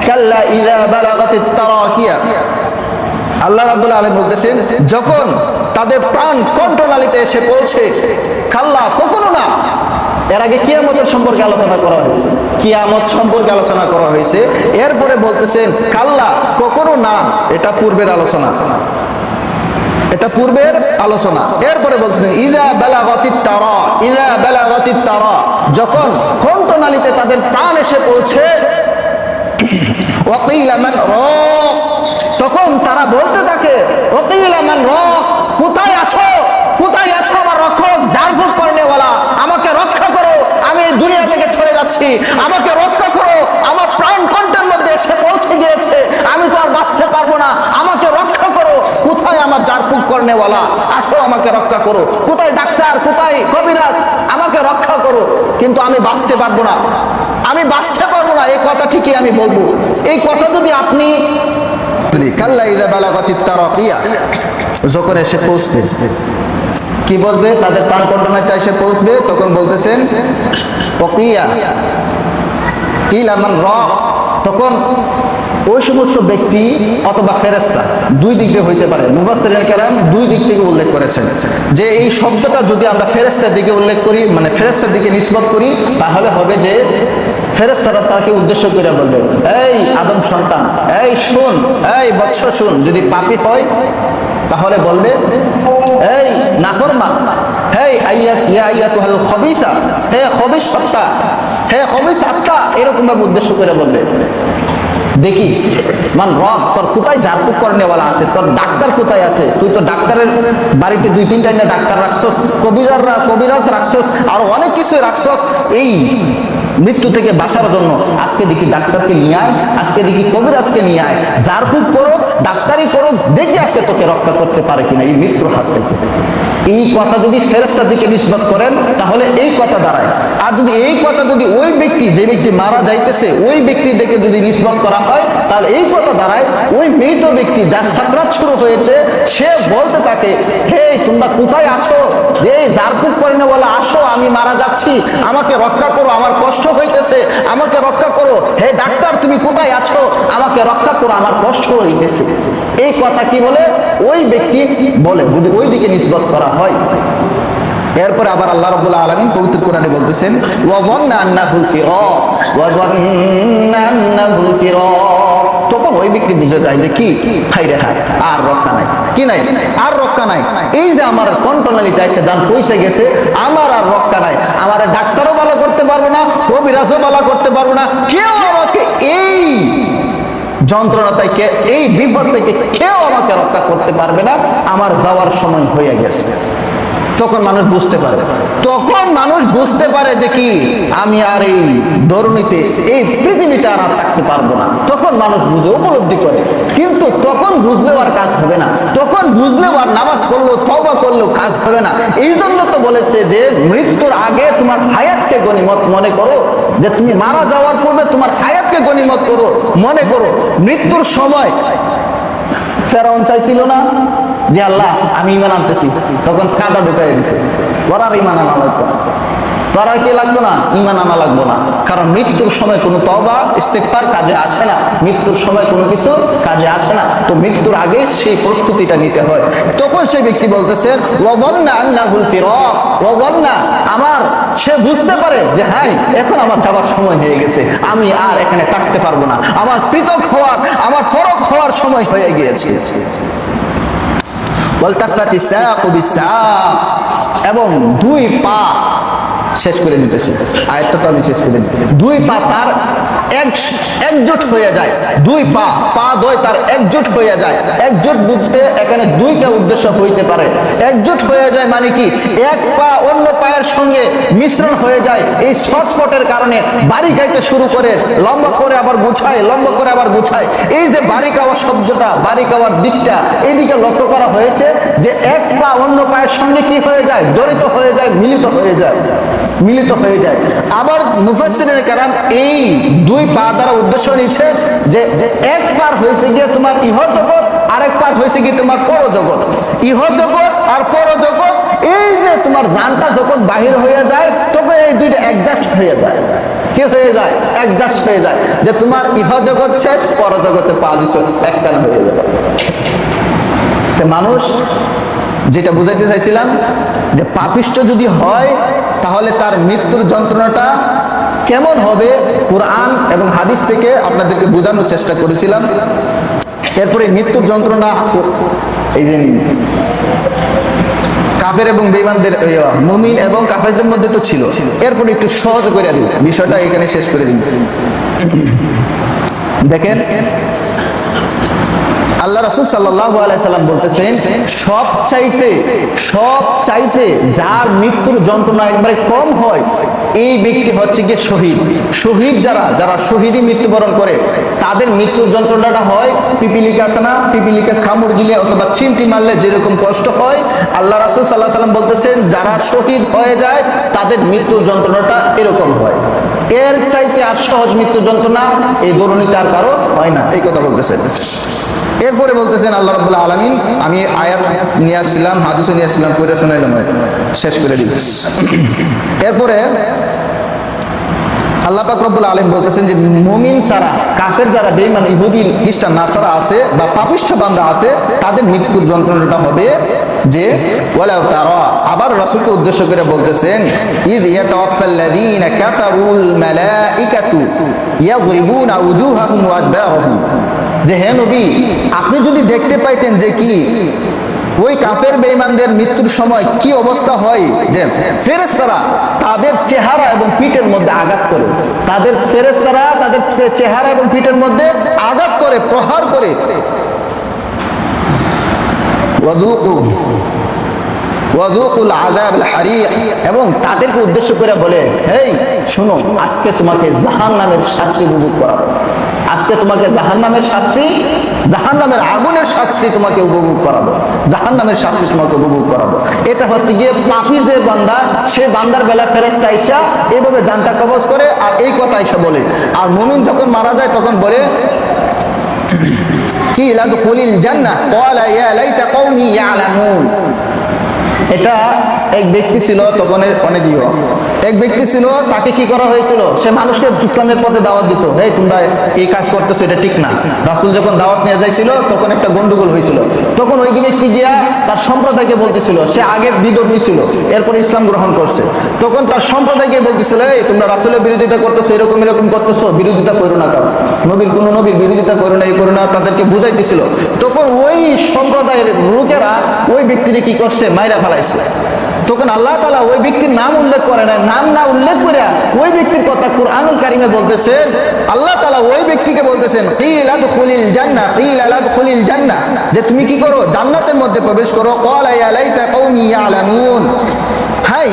কাল্লা ইযা বালাগাতিত তারাকিয়া। আল্লাহ রাব্বুল আলামিন বলতেছেন যখন তাদের প্রাণ কণ্ঠনালীতে এসে পৌঁছে, কাল্লা কখনো না। এর আগে কিয়ামতের সম্পর্কে আলোচনা করা হয়েছে, কিয়ামত সম্পর্কে আলোচনা করা হয়েছে। এরপরে বলতেছেন কাল্লা কখনো না, এটা পূর্বের আলোচনা, এটা পূর্বের আলোচনা। এরপরে বলছেন ইযা বালাগাতিত তারা, ইযা বালাগাতিত তারা, যখন কণ্ঠনালীতে তাদের প্রাণ এসে পৌঁছে, ওয়াকিলা মান রাক, তখন তারা বলতে থাকে ওয়াকিলা মান রাক, কোথায় আছো, কোথায় আছো আমার রক্ষক, জারফুক করনেওয়ালা, আমাকে রক্ষা করো, আমি এই দুনিয়া থেকে চলে যাচ্ছি, আমাকে রক্ষা করো, আমার প্রাণ কণ্ঠের মধ্যে এসে পৌঁছে গিয়েছে, আমি তো আর বাঁচতে পারবো না, আমাকে রক্ষা করো, কোথায় আমার জারফুক করনেওয়ালা, আসো আমাকে রক্ষা করো, কোথায় ডাক্তার, কোথায় কবিরাজ, আমাকে রক্ষা করো। কিন্তু আমি বাঁচতে পারবো না, আমি বাঁচতে পারবো না, এই কথা ঠিকই আমি বলবো। এই কথা যদি আপনি কাল্লা ইযা বালাগাতিত তারাকিয়া, যখন এসে পৌঁছবে, কি বলবে, তাদের প্রাণ কণ্ঠনালীতে এসে পৌঁছবে, তখন বলতেছেন ওয়াকিয়া কিলা মান রাক, তখন ওই সমস্ত ব্যক্তি অথবা ফেরেশতা, দুই দিক দিয়ে হইতে পারে, মুফাসসিরিন কেরাম দুই দিক থেকে উল্লেখ করেছেন যে এই শব্দটা যদি আমরা ফেরেশতার দিকে উল্লেখ করি, মানে ফেরেশতার দিকে নিসবত করি, তাহলে হবে যে ফেরেশতারা তাকে উদ্দেশ্য করে বলবে এই আদম সন্তান, এই শুন, এই বৎস শুন, যদি পাপী হয় তাহলে বলবে এই নাফরমান, হে ইয়া আইয়াতুহাল খবিসা, হে খবিস সত্তা, হে খবিস আত্মা, এরকম ভাবে উদ্দেশ্য করে বলবে দেখি মান রব, তোর কোথায় জারফুক করনেওয়ালা আছে, তোর ডাক্তার কোথায় আছে, তুই তো ডাক্তারের বাড়িতে দুই তিনটা ডাক্তার রাখছস, কবিরাজ রাখছস, আর অনেক কিছু রাখছস এই মৃত্যু থেকে বাঁচার জন্য। আজকে দেখি ডাক্তারকে নিয়ে আয়, আজকে দেখি কবিরাজকে নিয়ে আয়, জারফুক করো, ডাক্তারি করো, দেখি আজকে তোকে রক্ষা করতে পারে কিনা এই মৃত্যুর হাত থেকে। এই কথা যদি ফেরেশতার দিকে নিসবত করেন তাহলে এই কথা দাঁড়ায়। আর যদি এই কথা যদি ওই ব্যক্তি, যে ব্যক্তি মারা যাইতেছে ওই ব্যক্তি থেকে যদি নিসবত করা হয়, তাহলে এই কথা দাঁড়ায় ওই মৃত ব্যক্তি যার সাকরাত শুরু হয়েছে সে বলতে থাকে হে তোমরা কোথায় আছো, এই জারফুক করনেওয়ালা আসো, আমি মারা যাচ্ছি, আমাকে রক্ষা করো, আমার কষ্ট হইতেছে, আমাকে রক্ষা করো, হে ডাক্তার তুমি কোথায় আছো, আমাকে রক্ষা করো, আমার কষ্ট হইতেছে। এই কথা কি বলে ওই ব্যক্তি বলে, যদি ওই দিকে নিসবত করা হয়। এরপরে আবার আল্লাহ রাব্বুল আলামিন পবিত্র কোরআনে বলতেছেন ওয়া যান্না আন্নাহুল ফিরাক, ওয়া যান্না আন্নাহুল ফিরাক, তখন ওই ব্যক্তি বুঝে যায় যে কি হাই রে হাই, আর রক্ষা নাই, কি নাই, আর রক্ষা নাই, এই যে আমার কণ্ঠনালীটা এসে দান পৌঁছে গেছে, আমার আর রক্ষা নাই, আমার ডাক্তারও ভালো করতে পারবো না, কবিরাজও ভালো করতে পারবো না, কেউ আমাকে এই যন্ত্রণা থেকে, এই বিপদ থেকে কেউ আমাকে রক্ষা করতে পারবে না, আমার যাওয়ার সময় হয়ে গেছে। তখন মানুষ বুঝতে পারে, তখন মানুষ বুঝতে পারে যে কি আমি আর এই ধরনীতে এই পৃথিবীতে আর থাকতে পারবো না, তখন মানুষ বুঝে উপলব্ধি করে। কিন্তু তখন বুঝলেও আর কাজ হবে না, তখন বুঝলেও আর নামাজ পড়লেও তওবা করলেও কাজ হবে না। এই জন্য তো বলেছে যে মৃত্যুর আগে তোমার হায়াতকে গনিমত মনে করো, যে তুমি মারা যাওয়ার পূর্বে তোমার হায়াতকে গনিমত করো, মনে করো। মৃত্যুর সময় ফেরাউন চাইছিল না যে আল্লাহ আমি ঈমান আনতেছি, তখন কাদা ঢুকাই দিছে, ওর আর ঈমান আনা লাগবে না, তোর আর কি লাগবে না, ঈমান আনা লাগবে না, কারণ মৃত্যুর সময় কোনো তওবা ইস্তেগফার কাজে আসে না, মৃত্যুর সময় কোনো কিছু কাজে আসে না। তো মৃত্যুর আগে সেই প্রস্তুতিটা নিতে হয়। তখন সেই ব্যক্তি বলতেছে ওয়া যান্না আন্নাহুল ফিরাক, ওয়া যান্না, আমার সে বুঝতে পারে যে হ্যাঁ এখন আমার যাওয়ার সময় হয়ে গেছে, আমি আর এখানে থাকতে পারবো না, আমার পৃথক হওয়ার, আমার ফরক হওয়ার সময় হয়ে গিয়েছে। ওয়ালতাফাতিস সাকু বিস সাক, এবং দুই পা শেষ করে দিতেছি, আয়াতটা তো আমি শেষ করে দিই। দুই পা তার একজোট হয়ে যায়, দুই পা দ্বয় তার একজোট হয়ে যায়। একজোট বুঝতে এখানে দুইটা উদ্দেশ্য হইতে পারে। একজোট হয়ে যায় মানে কি, এক পা অন্য পায়ের সঙ্গে মিশ্রণ হয়ে যায়। এই ছটফটের কারণে বাড়ি খাইতে শুরু করে, লম্বা করে আবার গুছায়, লম্বা করে আবার গুছায়। এই যে বাড়ি খাওয়া শব্দটা, বাড়ি খাওয়ার দিকটা এইদিকে লক্ষ্য করা হয়েছে যে এক পা অন্য পায়ের সঙ্গে কি হয়ে যায়, জড়িত হয়ে যায়, মিলিত হয়ে যায়, মিলিত হয়ে যায়। আবার মুফাসসিরিনে কেরাম এই দুই পা দ্বারা উদ্দেশ্য নিচ্ছে যে এক পার হয়েছে গিয়ে তোমার ইহ জগৎ, আরেক পার হয়েছে গিয়ে তোমার পরজগৎ। ইহ জগৎ আর পরজগৎ, এই যে তোমার জানটা যখন বাহির হয়ে যায় তখন এই দুইটা অ্যাডজাস্ট হয়ে যায়। কি হয়ে যায়? অ্যাডজাস্ট হয়ে যায়, যে তোমার ইহ জগৎ শেষ, পরজগতে পা দিছ, একখানা হয়ে যাবে। মানুষ যেটা বুঝাইতে চাইছিলাম যে পাপিষ্ঠ যদি হয় তাহলে তার মৃত্যুর যন্ত্রণাটা কেমন হবে, কুরআন এবং হাদিস থেকে আপনাদেরকে বোঝানোর চেষ্টা করেছিলাম। এরপরে মৃত্যুর যন্ত্রণা এই যে কাফের এবং বেঈমানদের, মুমিন এবং কাফেরদের মধ্যে তো ছিল। এরপরে একটু সহজ করে দিই বিষয়টা, এখানে শেষ করে দিই। দেখেন আল্লাহ রাসূল সাল্লাল্লাহু আলাইহি সাল্লাম বলতেছেন, সবচাইতে যার মৃত্যুর যন্ত্রণা একবারে কম হয় এই ব্যক্তি হচ্ছে কি শহীদ। শহীদ যারা শহীদই মৃত্যুবরণ করে তাদের মৃত্যুর যন্ত্রণাটা হয়, পিপিলিকা আছে না, পিপিলিকা কামড় দিলে অথবা চিমটি মারলে যেরকম কষ্ট হয়, আল্লাহ রাসূল সাল্লাল্লাহু আলাইহি সাল্লাম বলতেছেন যারা শহীদ হয়ে যায় তাদের মৃত্যুর যন্ত্রণাটা এরকম হয়। এর চাইতে আর সহজ মৃত্যু যন্ত্রণা এই দুর্নীতি আর কারো হয় না, এই কথা বলতেছেন। এরপরে বলতেছেন আল্লাহ রাব্বুল আলামিন, আমি আয়াত নিয়ে আসছিলাম, হাদিসও নিয়ে আসছিলাম, পড়ে শোনাইলাম, শেষ করে দিই। এরপরে আল্লাহ পাক রব্বুল আলামিন বলতেছেন যে মুমিন ছাড়া কাফের যারা বেঈমান ইহুদি খ্রিস্টান নাসারা আছে বা পাপিষ্ঠ বান্দা আছে তাদের মৃত্যুর যন্ত্রণাটা হবে যে ওয়ালাউ তারা। আবার রাসূলকে উদ্দেশ্য করে বলতেছেন, ইয ইয়াতাওয়াফাল্লাযীনা কাফারুল মালাইকাতু ইয়াযরিবুনা উজুহাহুম ওয়া আদবারহুম, যে হে নবী আপনি যদি দেখতে পাইতেন যে কি ওই কাফের বেঈমানদের মৃত্যুর সময় কি অবস্থা হয়, যে ফেরেশতারা তাদের চেহারা এবং পিঠের মধ্যে আঘাত করে, তাদের ফেরেশতারা তাদের চেহারা এবং পিঠের মধ্যে আঘাত করে, প্রহার করে, ওয়াযুকুল আযাবাল হারিক, এবং তাদেরকে উদ্দেশ্য করে বলে, হেই শুনো, আজকে তোমাকে জাহান্নামের শাস্তি উপভোগ করাবো, আজকে তোমাকে জাহান্নামের শাস্তি, জাহান্নামের আগুনের শাস্তি তোমাকে উপভোগ করাবো, জাহান্নামের শাস্তি তোমাকে উপভোগ করাবো। এটা হচ্ছে গিয়ে পাপী যে বান্দা, সে বান্দার বেলা ফেরেশতা আইসা এইভাবে জানটা কবজ করে আর এই কথা আইসা বলে। আর মুমিন যখন মারা যায় তখন বলে কি লাদখুলিল জান্নাহ ক্বালা ইয়া লাইতা কওমি ইয়ালামুন। এটা এক ব্যক্তি ছিল, তখন অনেক এক ব্যক্তি ছিল, তাকে কি করা হয়েছিল, সে মানুষকে ইসলামের পথে দাওয়াত দিত, এই তোমরা এই কাজ করতেছো এটা ঠিক না। রাসূল যখন দাওয়াত নিয়ে যাইছিল তখন একটা গন্ডগোল হয়েছিল, তখন ওই ব্যক্তি গিয়া তার সম্প্রদায়কে বলতেছিল, সে আগে বিধর্মী ছিল এরপর ইসলাম গ্রহণ করছে, তখন তার সম্প্রদায়কে বলতেছিল, এই তোমরা রাসূলের বিরোধিতা করতেছো, এরকম এরকম করতেছো, বিরোধিতা করো না, কারণ নবীর বিরোধিতা করো না, এই করো না, তাদেরকে বুঝাইতেছিল। তখন ওই সম্প্রদায়ের লোকেরা ওই ব্যক্তিকে কি করছে, মাইরা ফেলাইছে। তখন আল্লাহ তাআলা ওই ব্যক্তির নাম উল্লেখ করে না, নাম না উল্লেখ করে ওই ব্যক্তির কথা কুরআনুল কারীমে বলতেছে, আল্লাহ তাআলা ওই ব্যক্তিকে বলতেছেন, কিলা দুখুলিল জান্নাহ, কিলা লাদখুলিল জান্নাহ, যে তুমি কি করো, জান্নাতের মধ্যে প্রবেশ করো। ক্বালা ইয়া লাইতা কওমি ইয়ালামুন, হাই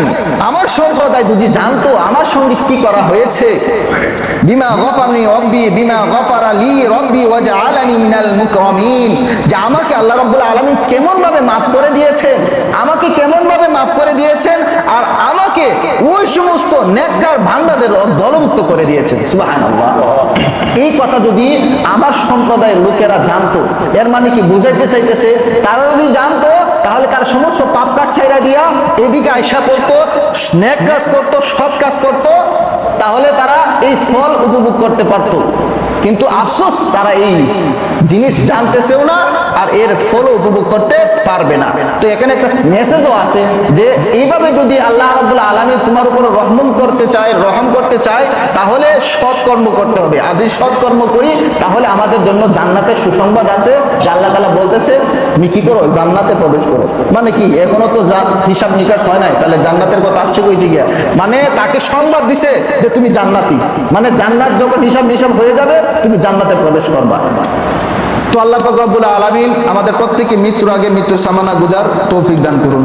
আমার সম্প্রদায় যদি জানতো আমার সঙ্গে কি করা হয়েছে, বিমা গফারনি রব্বি বিমা গফারা লি রব্বি ওয়াজআলানি মিনাল মুকরামিন, যে আমাকে আল্লাহ রাব্বুল আলামিন কেমন ভাবে maaf করে দিয়েছেন, আমাকে কেমন ভাবে maaf করে দিয়েছেন, আর আমাকে ওই সমস্ত নেককার বান্দাদের দলভুক্ত করে দিয়েছেন। সুবহানাল্লাহ। এই কথা যদি আমার সম্প্রদায়ের লোকেরা জানতো, এর মানে কি বুঝাইতে চাইতেছে, তারা যদি জানতো তাহলে তার সমস্ত পাপ কাজ ছাইড়া দিয়া এদিকে আয়সা করতো, নেক কাজ করতো, সৎ কাজ করতো, তাহলে তারা এই ফল উপভোগ করতে পারতো। কিন্তু আফসোস, তারা এই জিনিস জানতেছেও না আর এর ফলও উপভোগ করতে পারবে না। তো এখানে একটা মেসেজও আছে যে এইভাবে যদি আল্লাহ রাব্বুল আলামিন তোমার উপর রহম করতে চায় তাহলে সৎকর্ম করতে হবে। আর যদি সৎকর্ম করি তাহলে আমাদের জন্য জান্নাতের সুসংবাদ আছে যে আল্লাহ তাআলা বলতেছে তুমি কি করো, জান্নাতে প্রবেশ করো। মানে কি, এখনো তো হিসাব নিকাশ হয় নাই, তাহলে জান্নাতের কথা আসছে কইছি গিয়া, মানে তাকে সংবাদ দিছে যে তুমি জান্নাতি, মানে জান্নাত যখন হিসাব হয়ে যাবে তুমি জান্নাতে প্রবেশ করবা। তো আল্লাহ পাক রব্বুল আলামিন আমাদের প্রত্যেককে মৃত্যুর আগে মৃত্যুর সামানা গুজার তৌফিক দান করুন।